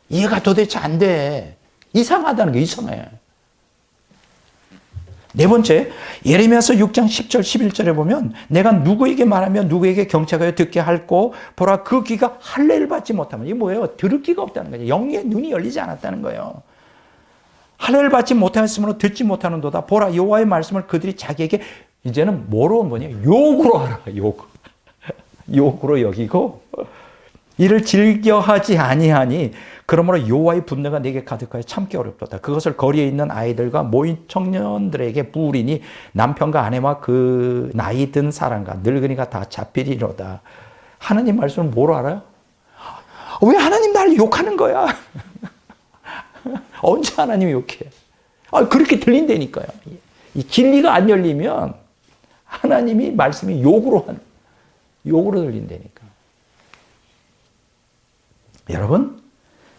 이해가 도대체 안 돼. 이상하다는 게 이상해. 네 번째, 예레미야서 6장 10절 11절에 보면 내가 누구에게 말하며 누구에게 경책하여 듣게 할고 보라 그 귀가 할례를 받지 못하면 이게 뭐예요? 들을 귀가 없다는 거죠. 영의 눈이 열리지 않았다는 거예요. 할례를 받지 못하였으므로 듣지 못하는도다. 보라 여호와의 말씀을 그들이 자기에게 이제는 뭐로 욕으로 하라. 욕으로 여기고 이를 즐겨하지 아니하니 그러므로 여호와의 분노가 내게 가득하여 참기 어렵도다. 그것을 거리에 있는 아이들과 모인 청년들에게 부으리니 남편과 아내와 그 나이 든 사람과 늙은이가 다 잡히리로다. 하나님 말씀을 뭐로 알아요? 왜 하나님 나를 욕하는 거야? 언제 하나님이 욕해? 그렇게 들린다니까요. 이 진리가 안 열리면 하나님이 말씀이 욕으로 들린다니까. 여러분,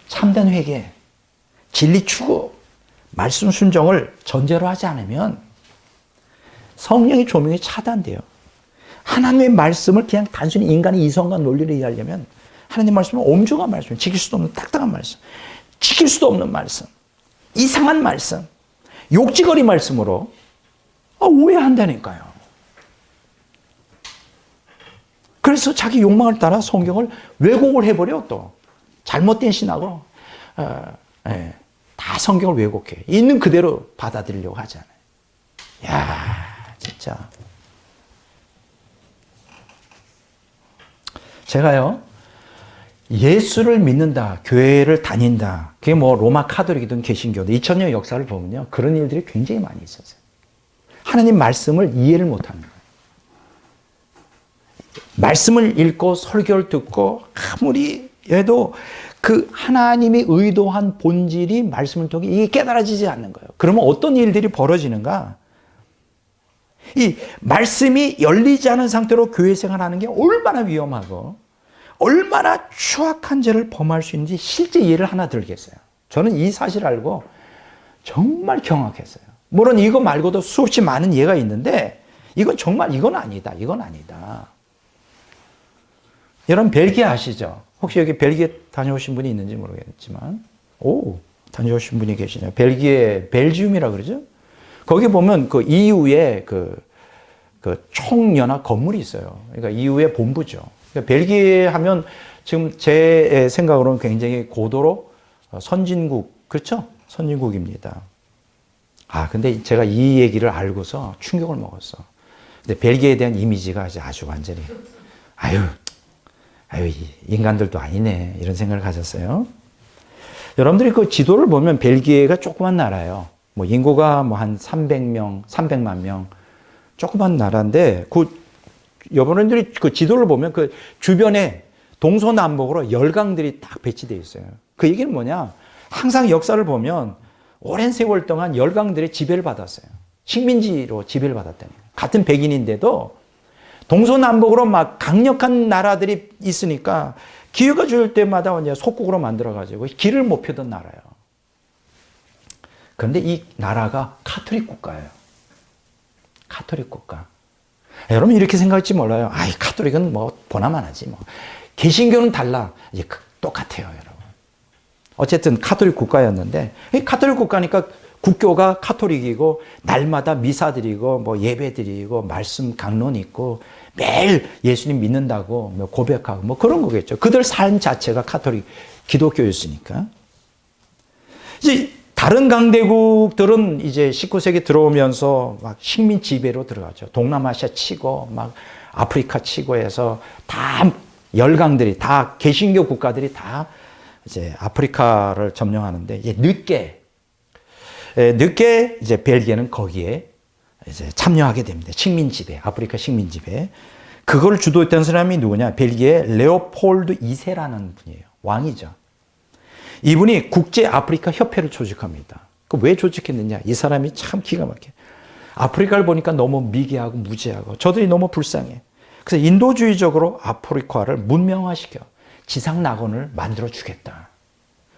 참된 회개, 진리 추구, 말씀 순종을 전제로 하지 않으면 성령의 조명이 차단돼요. 하나님의 말씀을 그냥 단순히 인간의 이성과 논리로 이해하려면 하나님 말씀은 엄중한 말씀, 지킬 수도 없는 딱딱한 말씀, 지킬 수도 없는 말씀, 이상한 말씀, 욕지거리 말씀으로 오해한다니까요. 그래서 자기 욕망을 따라 성경을 왜곡을 해버려 또. 잘못된 신학으로 다 성경을 왜곡해. 있는 그대로 받아들이려고 하잖아요. 야, 진짜. 제가요, 예수를 믿는다, 교회를 다닌다. 그게 뭐 로마 카톨릭이든 개신교든 2000년 역사를 보면요. 그런 일들이 굉장히 많이 있었어요. 하나님 말씀을 이해를 못하는 거예요. 말씀을 읽고 설교를 듣고 아무리 해도 그 하나님이 의도한 본질이 말씀을 통해 이게 깨달아지지 않는 거예요. 그러면 어떤 일들이 벌어지는가? 이 말씀이 열리지 않은 상태로 교회 생활하는 게 얼마나 위험하고 얼마나 추악한 죄를 범할 수 있는지 실제 예를 하나 들겠어요. 저는 이 사실을 알고 정말 경악했어요. 물론 이거 말고도 수없이 많은 예가 있는데 이건 정말 이건 아니다. 여러분 벨기에 아시죠? 혹시 여기 벨기에 다녀오신 분이 있는지 모르겠지만 다녀오신 분이 계시네요. 벨기에 벨지움이라 그러죠? 거기 보면 그 EU의 그 총연합 건물이 있어요. 그러니까 EU의 본부죠. 그러니까 벨기에 하면 지금 제 생각으로는 굉장히 고도로 선진국, 그렇죠? 선진국입니다. 근데 제가 이 얘기를 알고서 충격을 먹었어. 근데 벨기에에 대한 이미지가 아주 완전히 아유 인간들도 아니네 이런 생각을 가졌어요. 여러분들이 그 지도를 보면 벨기에가 조그만 나라예요. 뭐 인구가 뭐 한 300만 명 조그만 나라인데 여러분들이 그 지도를 보면 그 주변에 동서남북으로 열강들이 딱 배치되어 있어요. 그 얘기는 뭐냐? 항상 역사를 보면 오랜 세월 동안 열강들의 지배를 받았어요. 식민지로 지배를 받았다는 거예요. 같은 백인인데도 동서남북으로 막 강력한 나라들이 있으니까 기회가 줄 때마다 이제 속국으로 만들어가지고 길을 못 펴던 나라예요. 그런데 이 나라가 카톨릭 국가예요. 카톨릭 국가. 여러분 이렇게 생각할지 몰라요. 아이 카톨릭은 뭐 보나만 하지 뭐. 개신교는 달라. 이제 똑같아요, 여러분. 어쨌든 카톨릭 국가였는데 카톨릭 국가니까 국교가 카톨릭이고 날마다 미사 드리고 뭐 예배 드리고 말씀 강론 있고 매일 예수님 믿는다고 뭐 고백하고 뭐 그런 거겠죠. 그들 삶 자체가 카톨릭 기독교였으니까. 이제 다른 강대국들은 이제 19세기 들어오면서 막 식민 지배로 들어가죠. 동남아시아 치고 막 아프리카 치고 해서 다 열강들이 다 개신교 국가들이 다 이제 아프리카를 점령하는데 이제 늦게 이제 벨기에는 거기에 이제 참여하게 됩니다. 식민 지배, 아프리카 식민 지배. 그걸 주도했던 사람이 누구냐? 벨기에 레오폴드 2세라는 분이에요. 왕이죠. 이분이 국제 아프리카 협회를 조직합니다. 왜 조직했느냐? 이 사람이 참 기가 막혀. 아프리카를 보니까 너무 미개하고 무지하고 저들이 너무 불쌍해. 그래서 인도주의적으로 아프리카를 문명화시켜 지상 낙원을 만들어 주겠다.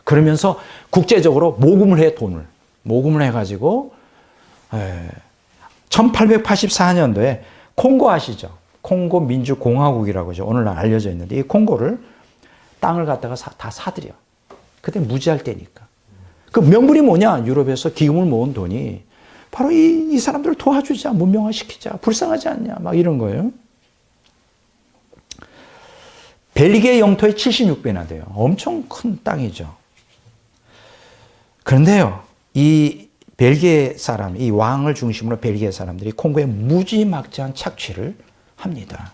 그러면서 국제적으로 모금을 해 돈을. 모금을 해가지고 1884년도에 콩고 아시죠? 콩고 민주공화국이라고 하죠. 오늘날 알려져 있는데 이 콩고를 땅을 갖다가 다 사들여. 그때 무지할 때니까. 그 명분이 뭐냐? 유럽에서 기금을 모은 돈이 바로 이 사람들을 도와주자, 문명화시키자, 불쌍하지 않냐, 막 이런 거예요. 벨기에 영토의 76배나 돼요. 엄청 큰 땅이죠. 그런데요, 이 벨기에 사람, 이 왕을 중심으로 벨기에 사람들이 콩고에 무지막지한 착취를 합니다.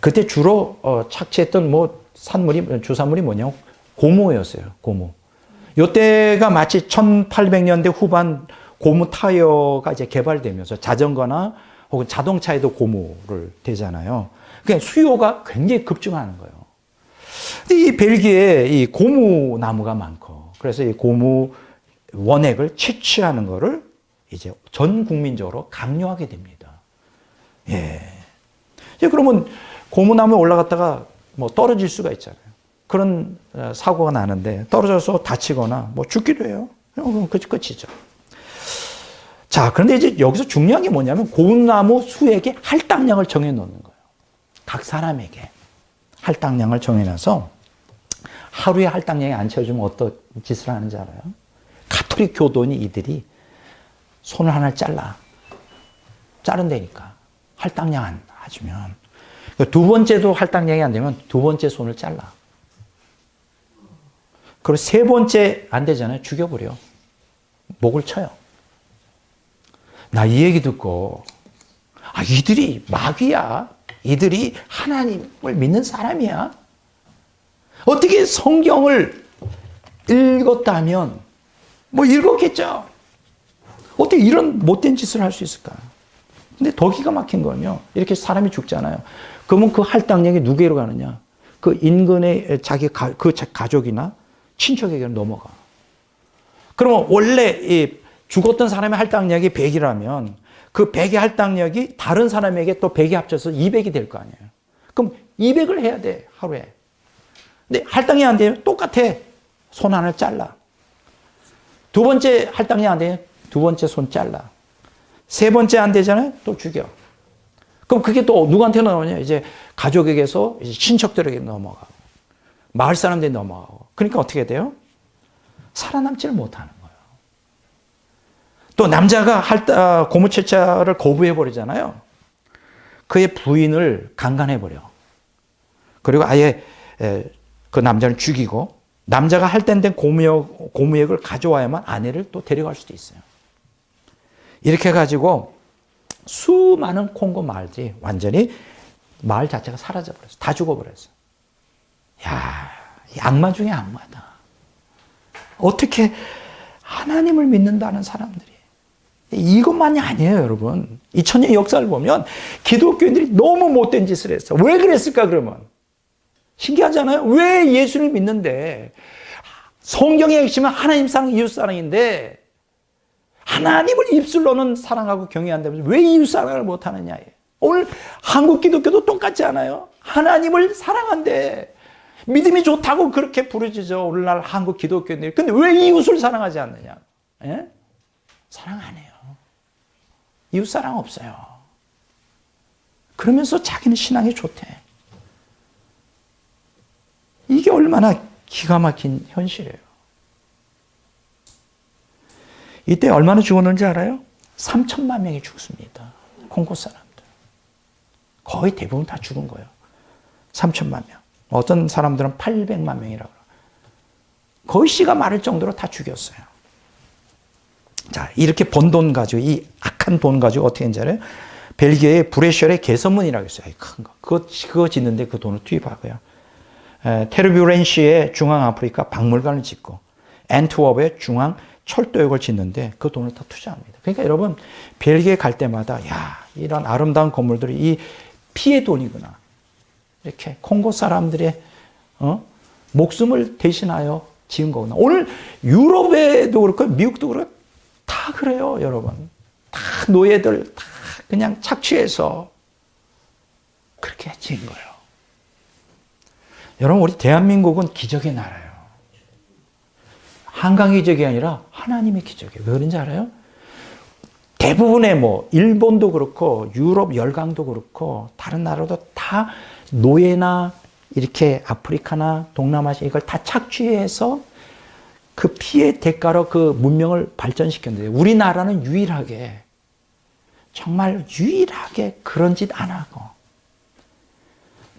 그때 주로 착취했던 뭐 주산물이 뭐냐고 고무였어요. 고무. 이때가 마치 1800년대 후반 고무 타이어가 이제 개발되면서 자전거나 혹은 자동차에도 고무를 대잖아요. 그러니까 수요가 굉장히 급증하는 거예요. 근데 이 벨기에에 이 고무 나무가 많고 그래서 이 고무 원액을 채취하는 거를 이제 전 국민적으로 강요하게 됩니다. 예. 이제 그러면 고무나무에 올라갔다가 뭐 떨어질 수가 있잖아요. 그런 사고가 나는데 떨어져서 다치거나 뭐 죽기도 해요. 그럼 끝이죠. 자, 그런데 이제 여기서 중요한 게 뭐냐면 고무나무 수에게 할당량을 정해 놓는 거예요. 각 사람에게 할당량을 정해놔서 하루에 할당량이 안 채워주면 어떤 짓을 하는지 알아요? 가톨릭 교도니 이들이 손을 하나 자른다니까. 할당량 안 해주면. 두 번째도 할당량이 안 되면 두 번째 손을 잘라. 그리고 세 번째 안 되잖아요. 죽여버려. 목을 쳐요. 나 이 얘기 듣고 이들이 마귀야. 이들이 하나님을 믿는 사람이야. 어떻게 성경을 읽었다면 뭐 읽었겠죠. 어떻게 이런 못된 짓을 할 수 있을까? 근데 더 기가 막힌 건요. 이렇게 사람이 죽잖아요. 그러면 그 할당량이 누구에게로 가느냐? 그 인근의 그 가족이나 친척에게 넘어가. 그러면 원래 이 죽었던 사람의 할당량이 100이라면 그 100의 할당량이 다른 사람에게 또 100이 합쳐서 200이 될 거 아니에요. 그럼 200을 해야 돼, 하루에. 근데 할당이 안 되면 똑같아. 손 하나를 잘라. 두 번째 할당이 안 되면 두 번째 손 잘라. 세 번째 안 되잖아요? 또 죽여. 그럼 그게 또 누구한테 넘어가냐? 이제 가족에게서 이제 친척들에게 넘어가고, 마을 사람들이 넘어가고. 그러니까 어떻게 돼요? 살아남지를 못하는 거예요. 또 남자가 고무채차를 거부해버리잖아요. 그의 부인을 강간해버려. 그리고 아예 그 남자를 죽이고, 남자가 할당된 고무역을 가져와야만 아내를 또 데려갈 수도 있어요. 이렇게 해가지고 수많은 콩고 마을들이 완전히 마을 자체가 사라져버렸어. 다 죽어버렸어. 야, 악마 중에 악마다. 어떻게 하나님을 믿는다는 사람들이. 이것만이 아니에요, 여러분. 2000년 역사를 보면 기독교인들이 너무 못된 짓을 했어. 왜 그랬을까, 그러면? 신기하잖아요? 왜 예수를 믿는데, 성경의 핵심은 하나님 사랑, 이웃 사랑인데, 하나님을 입술로는 사랑하고 경외한다면서 왜 이웃 사랑을 못하느냐. 오늘 한국 기독교도 똑같지 않아요? 하나님을 사랑한대. 믿음이 좋다고 그렇게 부르짖어, 오늘날 한국 기독교인들이. 근데 왜 이웃을 사랑하지 않느냐? 예? 사랑 안 해요. 이웃 사랑 없어요. 그러면서 자기는 신앙이 좋대. 이게 얼마나 기가 막힌 현실이에요. 이때 얼마나 죽었는지 알아요? 3천만 명이 죽습니다. 콩고 사람들. 거의 대부분 다 죽은 거예요. 3천만 명. 어떤 사람들은 800만 명이라고. 거의 씨가 마를 정도로 다 죽였어요. 자, 이렇게 번 돈 가지고, 이 악한 돈 가지고 어떻게 했는지 알아요? 벨기에의 브레셜의 개선문이라고 있어요. 큰 거. 그거 짓는데 그 돈을 투입하고요. 테르뷰렌시의 중앙아프리카 박물관을 짓고, 앤트워프의 중앙 철도역을 짓는데 그 돈을 다 투자합니다. 그러니까 여러분, 벨기에 갈 때마다, 야, 이런 아름다운 건물들이 이 피의 돈이구나. 이렇게 콩고 사람들의 목숨을 대신하여 지은 거구나. 오늘 유럽에도 그렇고 미국도 그렇고 다 그래요, 여러분. 다 노예들 다 그냥 착취해서 그렇게 지은 거예요. 여러분, 우리 대한민국은 기적의 나라예요. 한강의 기적이 아니라 하나님의 기적이에요. 왜 그런지 알아요? 대부분의 일본도 그렇고 유럽 열강도 그렇고 다른 나라도 다 노예나 이렇게 아프리카나 동남아시아 이걸 다 착취해서 그 피해 대가로 그 문명을 발전시켰는데, 우리나라는 유일하게, 정말 유일하게 그런 짓 안 하고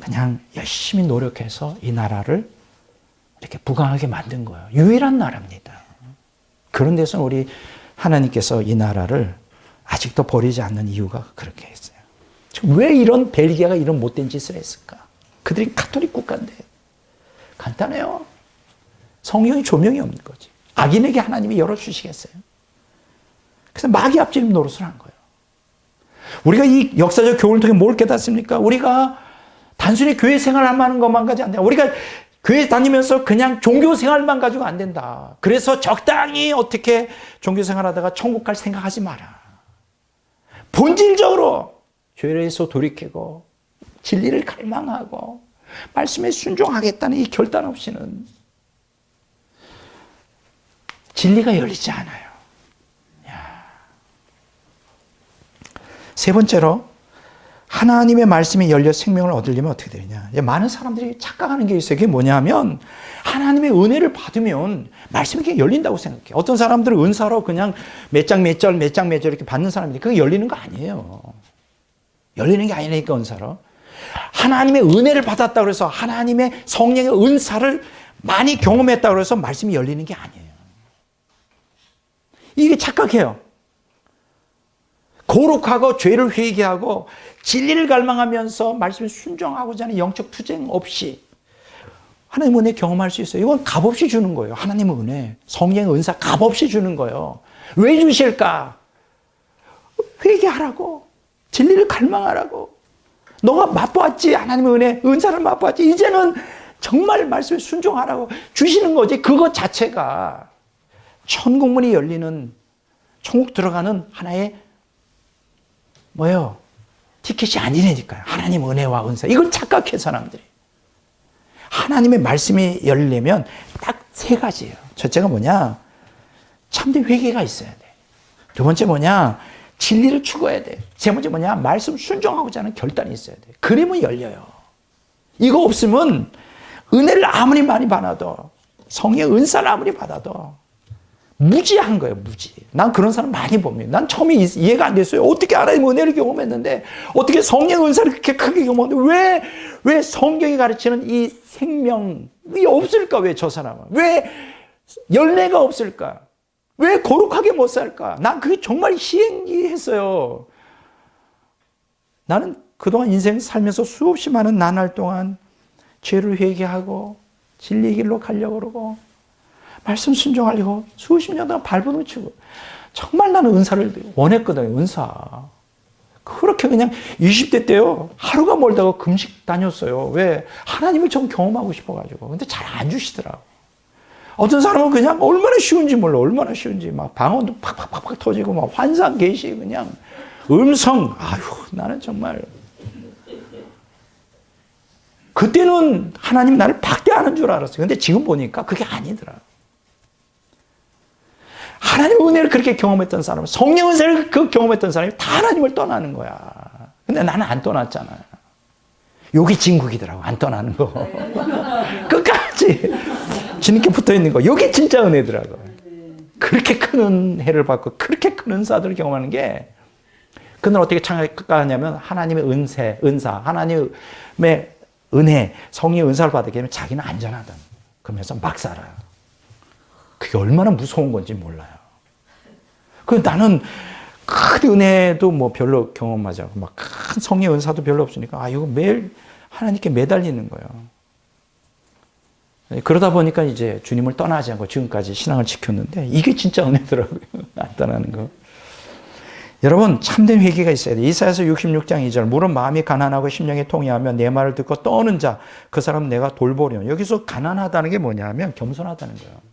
그냥 열심히 노력해서 이 나라를 이렇게 부강하게 만든 거예요. 유일한 나라입니다. 그런 데서는 우리 하나님께서 이 나라를 아직도 버리지 않는 이유가 그렇게 했어요. 왜 이런 벨기에가 이런 못된 짓을 했을까? 그들이 가톨릭 국가인데. 간단해요. 성령의 조명이 없는 거지. 악인에게 하나님이 열어주시겠어요? 그래서 마귀 앞지름 노릇을 한 거예요. 우리가 이 역사적 교훈을 통해 뭘 깨닫습니까? 우리가 단순히 교회 생활하는 것만 가지고 안 된다. 우리가 교회 다니면서 그냥 종교 생활만 가지고 안 된다. 그래서 적당히 어떻게 종교 생활하다가 천국 갈 생각하지 마라. 본질적으로 죄에서 돌이키고 진리를 갈망하고 말씀에 순종하겠다는 이 결단 없이는 진리가 열리지 않아요. 세 번째로, 하나님의 말씀이 열려 생명을 얻으려면 어떻게 되느냐. 많은 사람들이 착각하는 게 있어요. 그게 뭐냐면, 하나님의 은혜를 받으면 말씀이 그냥 열린다고 생각해요. 어떤 사람들은 은사로 그냥 몇 장 몇 절 이렇게 받는 사람들이, 그게 열리는 거 아니에요. 열리는 게 아니니까, 은사로. 하나님의 은혜를 받았다고 해서 하나님의 성령의 은사를 많이 경험했다고 해서 말씀이 열리는 게 아니에요. 이게 착각해요. 거룩하고 죄를 회개하고 진리를 갈망하면서 말씀에 순종하고자 하는 영적 투쟁 없이 하나님 은혜 경험할 수 있어요. 이건 값없이 주는 거예요. 하나님의 은혜, 성령의 은사 값없이 주는 거예요. 왜 주실까? 회개하라고, 진리를 갈망하라고. 너가 맛보았지, 하나님의 은혜, 은사를 맛보았지. 이제는 정말 말씀에 순종하라고 주시는 거지. 그것 자체가 천국문이 열리는, 천국 들어가는 하나의 티켓이 아니라니까요. 하나님 은혜와 은사. 이걸 착각해, 사람들이. 하나님의 말씀이 열리려면 딱 세 가지예요. 첫째가 뭐냐? 참된 회개가 있어야 돼. 두 번째 뭐냐? 진리를 추구해야 돼. 세 번째 뭐냐? 말씀 순종하고자 하는 결단이 있어야 돼. 그러면 열려요. 이거 없으면 은혜를 아무리 많이 받아도, 성령의 은사를 아무리 받아도 무지한 거예요, 무지. 난 그런 사람 많이 봅니다. 난 처음에 이해가 안 됐어요. 어떻게 하나님 은혜를 경험했는데, 어떻게 성령 은사를 그렇게 크게 경험했는데, 왜 성경이 가르치는 이 생명이 없을까? 왜 저 사람은? 왜 열매가 없을까? 왜 거룩하게 못 살까? 난 그게 정말 희한했어요. 나는 그동안 인생 살면서 수없이 많은 나날 동안 죄를 회개하고 진리의 길로 가려고 그러고 말씀 순종하려고 수십 년 동안 발버둥 치고 정말 나는 은사를 원했거든요. 은사. 그렇게 그냥 20대 때요. 하루가 멀다고 금식 다녔어요. 왜? 하나님을 좀 경험하고 싶어가지고. 근데 잘 안 주시더라고. 어떤 사람은 그냥 얼마나 쉬운지 몰라. 얼마나 쉬운지. 막 방언도 팍팍팍팍 터지고 막 환상 계시 그냥 음성. 아유, 나는 정말. 그때는 하나님 나를 박대하는 줄 알았어요. 근데 지금 보니까 그게 아니더라. 하나님의 은혜를 그렇게 경험했던 사람은, 성령 은혜를 그 경험했던 사람이 다 하나님을 떠나는 거야. 근데 나는 안 떠났잖아. 여기 진국이더라고, 안 떠나는 거. 끝까지 주님께 붙어 있는 거. 여기 진짜 은혜더라고. 그렇게 큰 은혜를 받고 그렇게 큰 은사들을 경험하는 게, 그는 어떻게 착각하냐면 하나님의 은사, 하나님의 은혜, 성령의 은사를 받게 되면 자기는 안전하다. 그러면서 막 살아요. 그게 얼마나 무서운 건지 몰라요. 그 나는 큰 은혜도 뭐 별로 경험하지 않고 막 큰 성령의 은사도 별로 없으니까 이거 매일 하나님께 매달리는 거예요. 그러다 보니까 이제 주님을 떠나지 않고 지금까지 신앙을 지켰는데 이게 진짜 은혜더라고요. 안 떠나는 거. 여러분 참된 회개가 있어야 돼요. 이사야서 66장 2절 물은 마음이 가난하고 심령이 통해하며 내 말을 듣고 떠오는 자 그 사람 내가 돌보려. 여기서 가난하다는 게 뭐냐면 겸손하다는 거예요.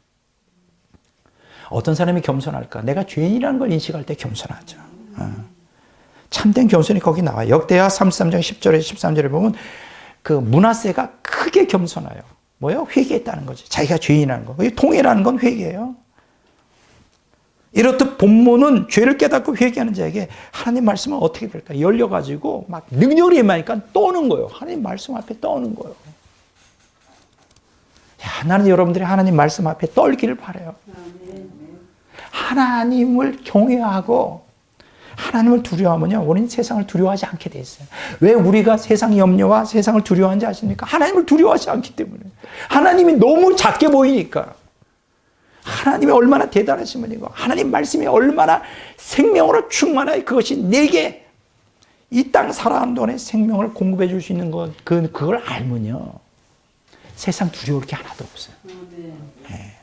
어떤 사람이 겸손할까? 내가 죄인이라는 걸 인식할 때 겸손하죠. 참된 겸손이 거기 나와요. 역대하 33장 10절에 13절에 보면 그 므낫세가 크게 겸손해요. 뭐요? 회개했다는 거죠. 자기가 죄인이라는 거. 통회라는 건 회개예요. 이렇듯 본문은 죄를 깨닫고 회개하는 자에게 하나님 말씀은 어떻게 될까? 열려가지고 막 능력이 임하니까 떠오는 거예요. 하나님 말씀 앞에 떠오는 거예요. 나는 여러분들이 하나님 말씀 앞에 떨기를 바라요. 하나님을 경외하고 하나님을 두려워하면요, 우리는 세상을 두려워하지 않게 돼 있어요. 왜 우리가 세상 염려와 세상을 두려워하는지 아십니까? 하나님을 두려워하지 않기 때문에. 하나님이 너무 작게 보이니까. 하나님이 얼마나 대단하신 분이고 하나님 말씀이 얼마나 생명으로 충만하여 그것이 내게 이 땅 살아가는 동안에 생명을 공급해 줄 수 있는 것, 그걸 알면요, 세상 두려울 게 하나도 없어요. 네.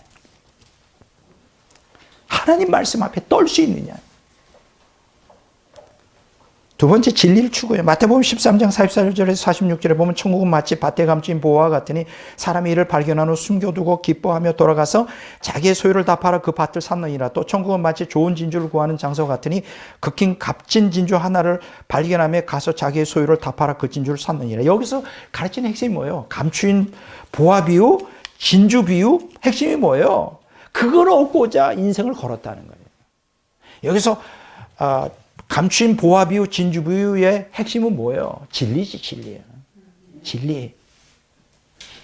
하나님 말씀 앞에 떨 수 있느냐. 두 번째, 진리를 추구해요. 마태복음 13장 44절에서 46절에 보면 천국은 마치 밭에 감춘 보화와 같으니 사람이 이를 발견한 후 숨겨두고 기뻐하며 돌아가서 자기의 소유를 다 팔아 그 밭을 샀느니라. 또 천국은 마치 좋은 진주를 구하는 장소 같으니 극히 값진 진주 하나를 발견하며 가서 자기의 소유를 다 팔아 그 진주를 샀느니라. 여기서 가르치는 핵심이 뭐예요? 감추인 보화 비유, 진주 비유, 핵심이 뭐예요? 그걸 얻고자 인생을 걸었다는 거예요. 여기서 감추인 보화 비유, 진주 비유의 핵심은 뭐예요? 진리지, 진리예요. 진리.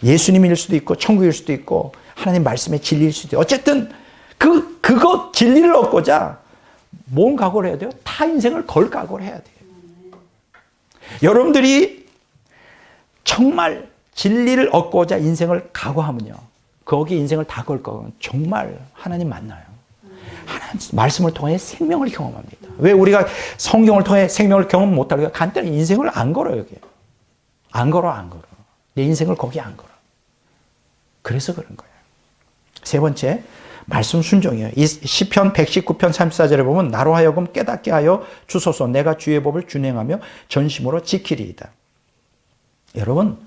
예수님일 수도 있고, 천국일 수도 있고, 하나님 말씀의 진리일 수도 있고, 어쨌든 그거 진리를 얻고자 뭔 각오를 해야 돼요? 타 인생을 걸 각오를 해야 돼요. 여러분들이 정말 진리를 얻고자 인생을 각오하면요, 거기에 인생을 다 걸 거면 정말 하나님 만나요. 하나님 말씀을 통해 생명을 경험합니다. 왜 우리가 성경을 통해 생명을 경험 못하고 간단히 인생을 안 걸어요. 여기. 안 걸어. 내 인생을 거기 안 걸어. 그래서 그런 거예요. 세 번째, 말씀 순종이에요. 이 시편 119편 34절에 보면 나로 하여금 깨닫게 하여 주소서 내가 주의 법을 준행하며 전심으로 지키리이다. 여러분,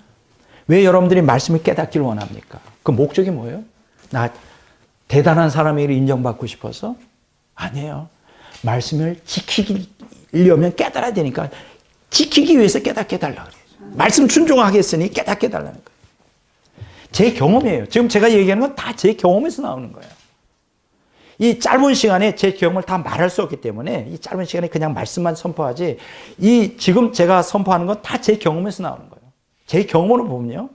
왜 여러분들이 말씀을 깨닫기를 원합니까? 그 목적이 뭐예요? 나 대단한 사람의 일을 인정받고 싶어서? 아니에요. 말씀을 지키려면 깨달아야 되니까 지키기 위해서 깨닫게 해달라고 그래요. 말씀 순종하게 했으니 깨닫게 해달라는 거예요. 제 경험이에요. 지금 제가 얘기하는 건 다 제 경험에서 나오는 거예요. 이 짧은 시간에 제 경험을 다 말할 수 없기 때문에 이 짧은 시간에 그냥 말씀만 선포하지, 이 지금 제가 선포하는 건 다 제 경험에서 나오는 거예요. 제 경험으로 보면요,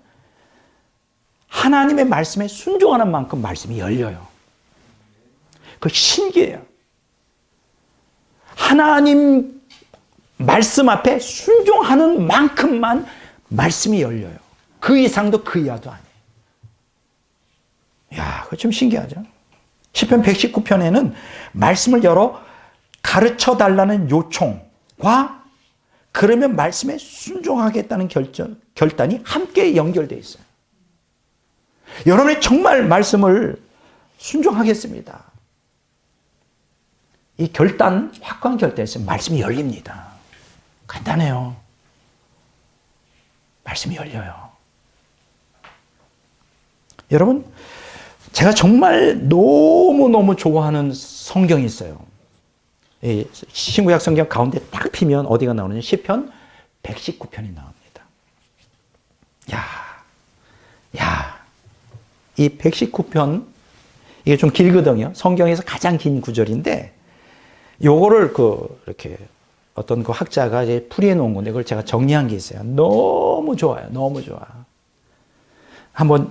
하나님의 말씀에 순종하는 만큼 말씀이 열려요. 그 신기해요. 하나님 말씀 앞에 순종하는 만큼만 말씀이 열려요. 그 이상도 그 이하도 아니에요. 이야, 그거 좀 신기하죠? 시편 119편에는 말씀을 열어 가르쳐 달라는 요청과 그러면 말씀에 순종하겠다는 결단이 함께 연결되어 있어요. 여러분이 정말 말씀을 순종하겠습니다. 이 결단, 확고한 결단에서 말씀이 열립니다. 간단해요. 말씀이 열려요. 여러분, 제가 정말 너무너무 좋아하는 성경이 있어요. 신구약 성경 가운데 딱 피면 어디가 나오느냐? 시편 119편이 나옵니다. 이 119편, 이게 좀 길거든요. 성경에서 가장 긴 구절인데, 요거를 이렇게 어떤 그 학자가 이제 풀이해 놓은 건데, 그걸 제가 정리한 게 있어요. 너무 좋아요. 너무 좋아. 한번,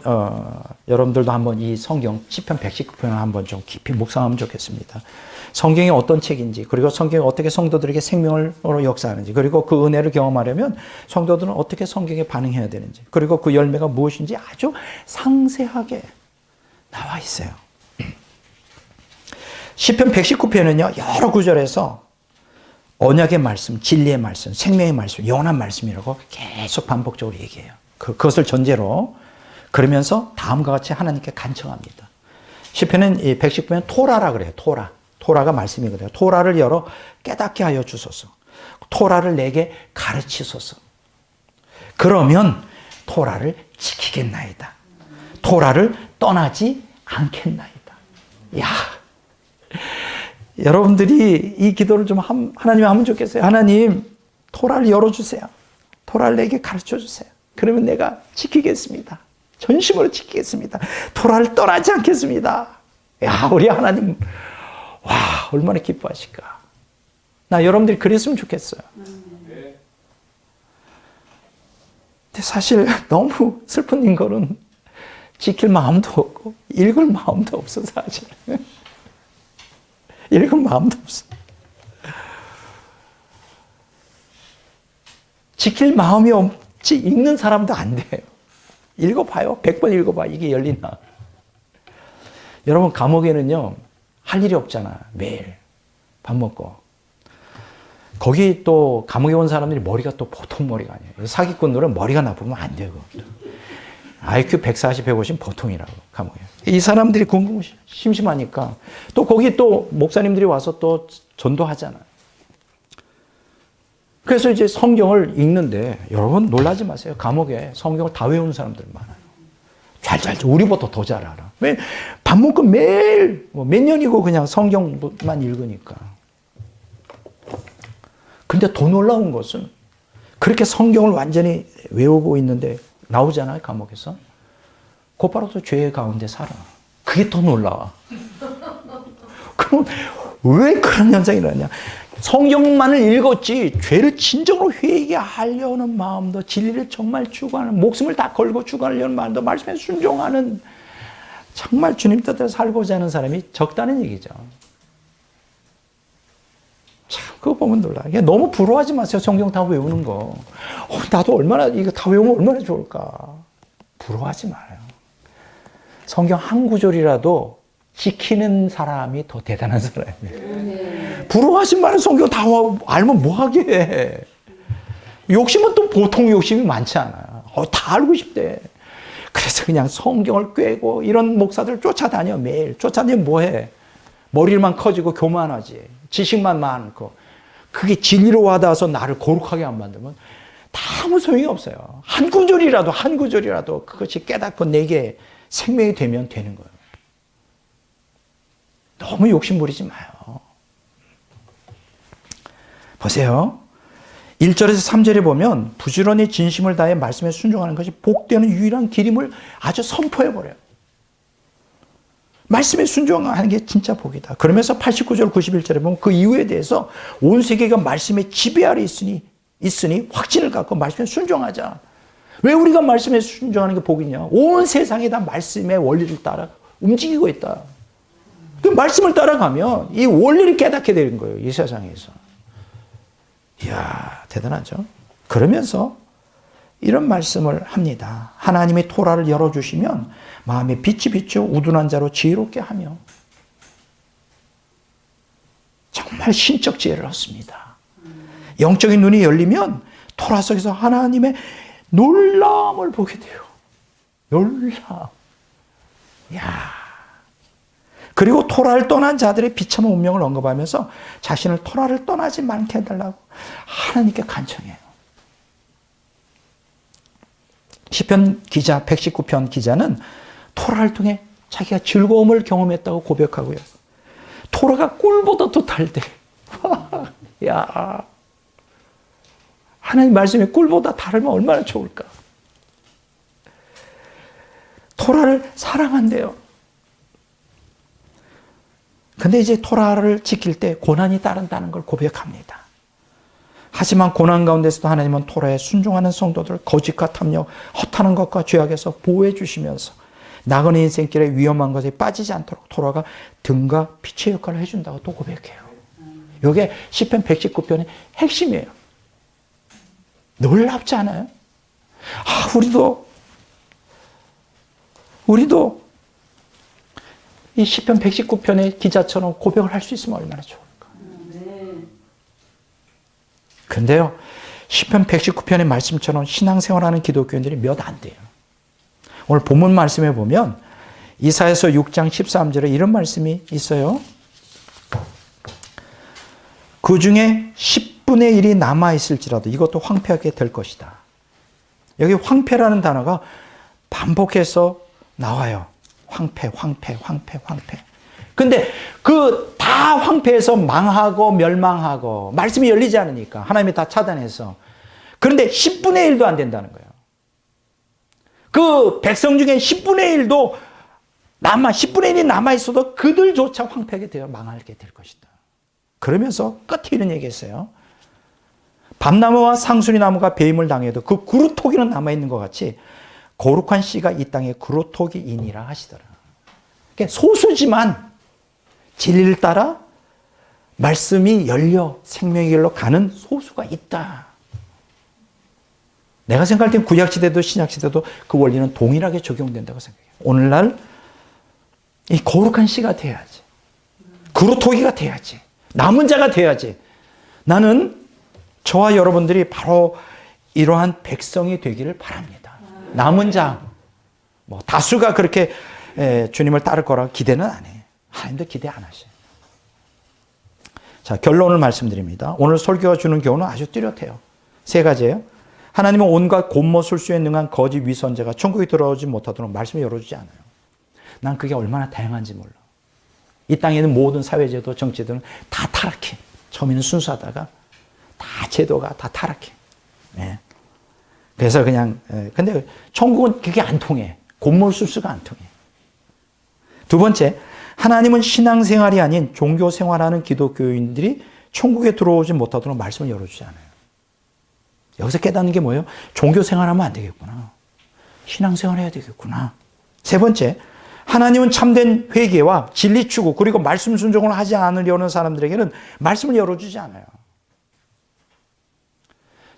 여러분들도 한번 이 성경, 시편 119편을 한번 좀 깊이 묵상하면 좋겠습니다. 성경이 어떤 책인지, 그리고 성경이 어떻게 성도들에게 생명으로 역사하는지, 그리고 그 은혜를 경험하려면 성도들은 어떻게 성경에 반응해야 되는지, 그리고 그 열매가 무엇인지 아주 상세하게 나와 있어요. 시편 119편은요, 여러 구절에서 언약의 말씀, 진리의 말씀, 생명의 말씀, 영원한 말씀이라고 계속 반복적으로 얘기해요. 그것을 전제로 그러면서 다음과 같이 하나님께 간청합니다. 시편은 이 119편 토라라 그래요. 토라가 말씀이거든요. 토라를 열어 깨닫게 하여 주소서. 토라를 내게 가르치소서. 그러면 토라를 지키겠나이다. 토라를 떠나지 않겠나이다. 여러분들이 이 기도를 좀 하나님이 하면 좋겠어요. 하나님, 토라를 열어주세요. 토라를 내게 가르쳐주세요. 그러면 내가 지키겠습니다. 전심으로 지키겠습니다. 토라를 떠나지 않겠습니다. 우리 하나님, 얼마나 기뻐하실까. 나 여러분들이 그랬으면 좋겠어요. 근데 사실 너무 슬픈 거는 지킬 마음도 없고 읽을 마음도 없어, 사실. 읽을 마음도 없어. 지킬 마음이 없지 읽는 사람도 안 돼요. 읽어봐요. 100번 읽어봐. 이게 열리나. 여러분, 감옥에는요, 할 일이 없잖아. 매일 밥 먹고. 거기 또 감옥에 온 사람들이 머리가 또 보통 머리가 아니에요. 사기꾼들은 머리가 나쁘면 안 되고. IQ 140, 150은 보통이라고, 감옥에. 이 사람들이 심심하니까 또 거기 또 목사님들이 와서 또 전도하잖아요. 그래서 이제 성경을 읽는데, 여러분 놀라지 마세요. 감옥에 성경을 다 외우는 사람들 많아요. 잘, 우리보다 더 잘 알아. 왜? 밥 먹고 매일 몇 년이고 그냥 성경만 읽으니까. 근데 더 놀라운 것은 그렇게 성경을 완전히 외우고 있는데 나오잖아요, 감옥에서. 곧바로 또 죄 가운데 살아. 그게 더 놀라워. 그럼 왜 그런 현상이 일어나냐? 성경만을 읽었지 죄를 진정으로 회개하려는 마음도, 진리를 정말 추구하는, 목숨을 다 걸고 추구하려는 마음도, 말씀에 순종하는, 정말 주님 뜻대로 살고자 하는 사람이 적다는 얘기죠. 참, 그거 보면 놀라. 너무 부러워하지 마세요. 성경 다 외우는 거. 나도 이거 다 외우면 얼마나 좋을까. 부러워하지 말아요. 성경 한 구절이라도 지키는 사람이 더 대단한 사람이에요. 부러워하지 말아요. 성경 다 알면 뭐하게 해. 욕심은 또 보통 욕심이 많지 않아요. 다 알고 싶대. 그래서 그냥 성경을 꿰고 이런 목사들 쫓아다녀. 매일 쫓아다니면 뭐해. 머리만 커지고 교만하지. 지식만 많고. 그게 진리로 와닿아서 나를 거룩하게 안 만들면 다 아무 소용이 없어요. 한 구절이라도 그것이 깨닫고 내게 생명이 되면 되는 거예요. 너무 욕심 부리지 마요. 보세요. 1절에서 3절에 보면 부지런히 진심을 다해 말씀에 순종하는 것이 복되는 유일한 길임을 아주 선포해버려요. 말씀에 순종하는 게 진짜 복이다. 그러면서 89절 91절에 보면 그 이유에 대해서 온 세계가 말씀의 지배 아래 있으니 확신을 갖고 말씀에 순종하자. 왜 우리가 말씀에 순종하는 게 복이냐? 온 세상이 다 말씀의 원리를 따라 움직이고 있다. 그 말씀을 따라가면 이 원리를 깨닫게 되는 거예요. 이 세상에서. 이야, 대단하죠? 그러면서 이런 말씀을 합니다. 하나님이 토라를 열어주시면 마음에 빛이 비쳐 우둔한 자로 지혜롭게 하며 정말 신적 지혜를 얻습니다. 영적인 눈이 열리면 토라 속에서 하나님의 놀라움을 보게 돼요. 놀라움. 야. 그리고 토라를 떠난 자들의 비참한 운명을 언급하면서 자신을 토라를 떠나지 않게 해달라고 하나님께 간청해요. 시편 기자 119편 기자는 토라를 통해 자기가 즐거움을 경험했다고 고백하고요. 토라가 꿀보다 더 달대. 야, 하나님 말씀이 꿀보다 다르면 얼마나 좋을까. 토라를 사랑한대요. 근데 이제 토라를 지킬 때 고난이 따른다는 걸 고백합니다. 하지만 고난 가운데서도 하나님은 토라에 순종하는 성도들 거짓과 탐욕, 허탄한 것과 죄악에서 보호해 주시면서 나그네 인생길에 위험한 것에 빠지지 않도록 토라가 등과 빛의 역할을 해준다고 또 고백해요. 이게 시편 119편의 핵심이에요. 놀랍지 않아요? 우리도 이 시편 119편의 기자처럼 고백을 할 수 있으면 얼마나 좋을까. 근데요, 시편 119편의 말씀처럼 신앙생활하는 기독교인들이 몇 안 돼요. 오늘 본문 말씀에 보면 이사야서 6장 13절에 이런 말씀이 있어요. 그 중에 10분의 1이 남아있을지라도 이것도 황폐하게 될 것이다. 여기 황폐라는 단어가 반복해서 나와요. 황폐. 근데 그 다 황폐해서 망하고 멸망하고 말씀이 열리지 않으니까 하나님이 다 차단해서. 그런데 10분의 1도 안 된다는 거예요. 그 백성 중에 10분의 1이 남아있어도 그들조차 황폐하게 되어 망하게 될 것이다. 그러면서 끝에 이런 얘기했어요. 밤나무와 상수리나무가 배임을 당해도 그 구루토기는 남아있는 것 같이 거룩한 씨가 이 땅에 구루토기이니라 하시더라. 그러니까 소수지만 진리를 따라 말씀이 열려 생명의 길로 가는 소수가 있다. 내가 생각할 땐 구약시대도 신약시대도 그 원리는 동일하게 적용된다고 생각해요. 오늘날 이 거룩한 씨가 돼야지. 구루토기가 돼야지. 남은 자가 돼야지. 나는 저와 여러분들이 바로 이러한 백성이 되기를 바랍니다. 남은 자, 다수가 그렇게 주님을 따를 거라 기대는 안 해. 하나님도 기대 안 하셔요. 자, 결론을 말씀드립니다. 오늘 설교가 주는 교훈은 아주 뚜렷해요. 3가지예요. 하나님은 온갖 곤모술수에 능한 거짓 위선자가 천국에 들어오지 못하도록 말씀을 열어주지 않아요. 난 그게 얼마나 다양한지 몰라. 이 땅에 있는 모든 사회제도, 정치제도는 다 타락해. 처음에는 순수하다가 다 제도가 다 타락해. 네. 그래서 근데 천국은 그게 안 통해. 곤모술수가 안 통해. 2번째, 하나님은 신앙생활이 아닌 종교생활하는 기독교인들이 천국에 들어오지 못하도록 말씀을 열어주지 않아요. 여기서 깨닫는 게 뭐예요? 종교생활하면 안 되겠구나. 신앙생활해야 되겠구나. 3번째, 하나님은 참된 회개와 진리 추구 그리고 말씀 순종을 하지 않으려는 사람들에게는 말씀을 열어주지 않아요.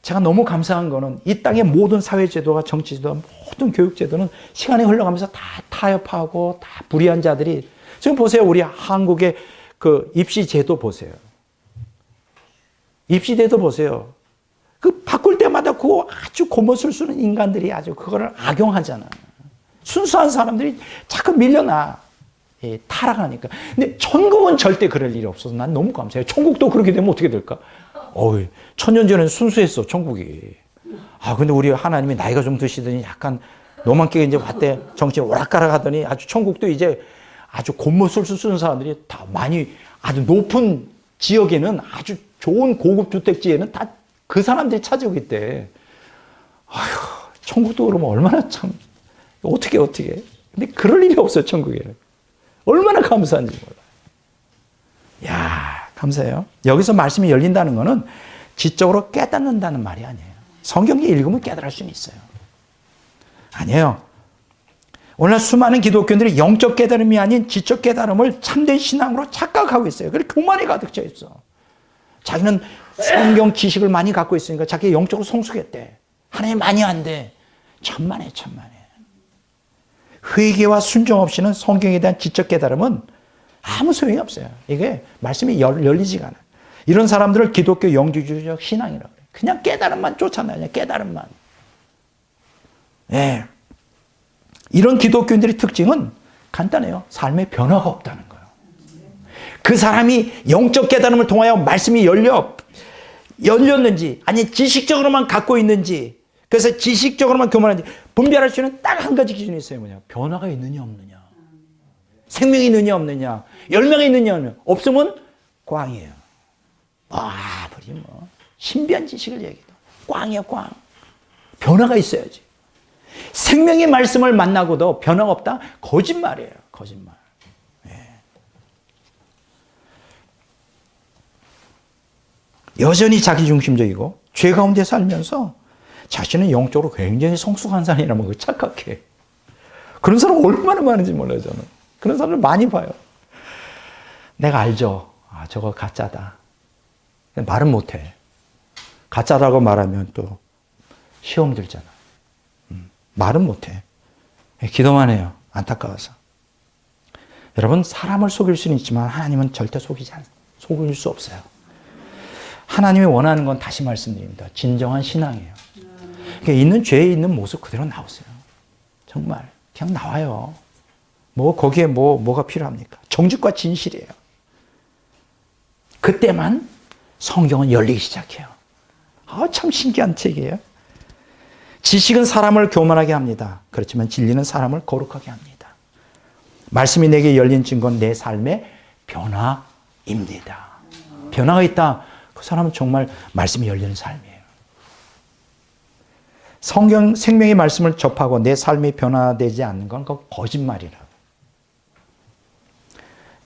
제가 너무 감사한 거는 이 땅의 모든 사회제도와 정치제도, 모든 교육제도는 시간이 흘러가면서 다 타협하고 다 불의한 자들이 지금 보세요. 우리 한국의 그 입시제도 보세요. 입시제도 보세요. 그 바꿀 때마다 그 아주 곤모술 쓰는 인간들이 아주 그거를 악용하잖아. 순수한 사람들이 자꾸 밀려나. 타락하니까. 근데 천국은 절대 그럴 일이 없어서 난 너무 감사해요. 천국도 그렇게 되면 어떻게 될까? 천년 전에는 순수했어, 천국이. 근데 우리 하나님이 나이가 좀 드시더니 약간 노만끼게 이제 왔대. 정신이 오락가락 하더니 아주 천국도 이제 아주 곤모술수 쓰는 사람들이 다 많이 아주 높은 지역에는 아주 좋은 고급 주택지에는 다 그 사람들이 차지하고 있대. 천국도 그러면 얼마나 참, 어떻게. 근데 그럴 일이 없어요, 천국에. 얼마나 감사한지 몰라요. 야, 감사해요. 여기서 말씀이 열린다는 거는 지적으로 깨닫는다는 말이 아니에요. 성경 읽으면 깨달을 수는 있어요. 아니에요. 오늘날 수많은 기독교인들이 영적 깨달음이 아닌 지적 깨달음을 참된 신앙으로 착각하고 있어요. 그래서 교만이 가득 차 있어. 자기는 성경 지식을 많이 갖고 있으니까 자기 영적으로 성숙했대. 하나님 많이 한대. 천만에. 회개와 순종 없이는 성경에 대한 지적 깨달음은 아무 소용이 없어요. 이게 말씀이 열리지가 않아요. 이런 사람들을 기독교 영지주의적 신앙이라고 해요. 그냥 깨달음만 쫓아내요. 그냥 깨달음만. 예. 이런 기독교인들의 특징은 간단해요. 삶에 변화가 없다는 거예요. 그 사람이 영적 깨달음을 통하여 말씀이 열렸는지, 아니 지식적으로만 갖고 있는지, 그래서 지식적으로만 교만한지 분별할 수 있는 딱 한 가지 기준이 있어요. 뭐냐? 변화가 있느냐 없느냐. 생명이 있느냐 없느냐. 열매가 있느냐 없느냐. 없으면 꽝이에요. 버리 뭐 신비한 지식을 얘기해도 꽝이야 꽝. 변화가 있어야지. 생명의 말씀을 만나고도 변화가 없다? 거짓말이에요. 거짓말. 예. 여전히 자기중심적이고 죄 가운데 살면서 자신은 영적으로 굉장히 성숙한 사람이라고 착각해. 그런 사람 얼마나 많은지 몰라요. 저는. 그런 사람을 많이 봐요. 내가 알죠. 저거 가짜다. 말은 못해. 가짜라고 말하면 또 시험 들잖아. 말은 못해. 기도만 해요. 안타까워서. 여러분, 사람을 속일 수는 있지만 하나님은 절대 속일 수 없어요. 하나님이 원하는 건 다시 말씀드립니다. 진정한 신앙이에요. 그러니까 있는 죄에 있는 모습 그대로 나오세요. 정말 그냥 나와요. 거기에 뭐가 필요합니까? 정직과 진실이에요. 그때만 성경은 열리기 시작해요. 참 신기한 책이에요. 지식은 사람을 교만하게 합니다. 그렇지만 진리는 사람을 거룩하게 합니다. 말씀이 내게 열린 증거는 내 삶의 변화입니다. 변화가 있다. 그 사람은 정말 말씀이 열리는 삶이에요. 성경 생명의 말씀을 접하고 내 삶이 변화되지 않는 건 그건 거짓말이라고.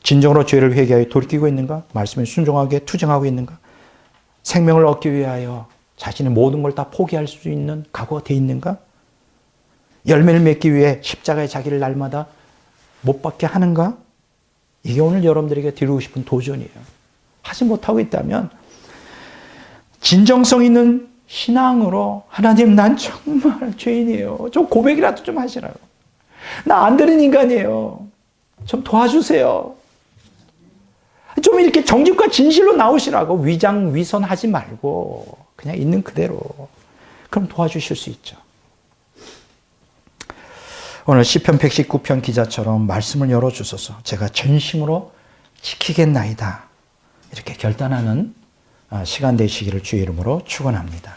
진정으로 죄를 회개하여 돌이키고 있는가? 말씀에 순종하게 투쟁하고 있는가? 생명을 얻기 위하여 자신의 모든 걸 다 포기할 수 있는 각오가 돼 있는가? 열매를 맺기 위해 십자가에 자기를 날마다 못 박게 하는가? 이게 오늘 여러분들에게 드리고 싶은 도전이에요. 하지 못하고 있다면 진정성 있는 신앙으로 하나님 난 정말 죄인이에요. 좀 고백이라도 좀 하시라고. 나 안 되는 인간이에요. 좀 도와주세요. 좀 이렇게 정직과 진실로 나오시라고. 위장 위선하지 말고 그냥 있는 그대로. 그럼 도와주실 수 있죠. 오늘 시편 119편 기자처럼 말씀을 열어주소서. 제가 전심으로 지키겠나이다. 이렇게 결단하는 시간 되시기를 주의 이름으로 축원합니다.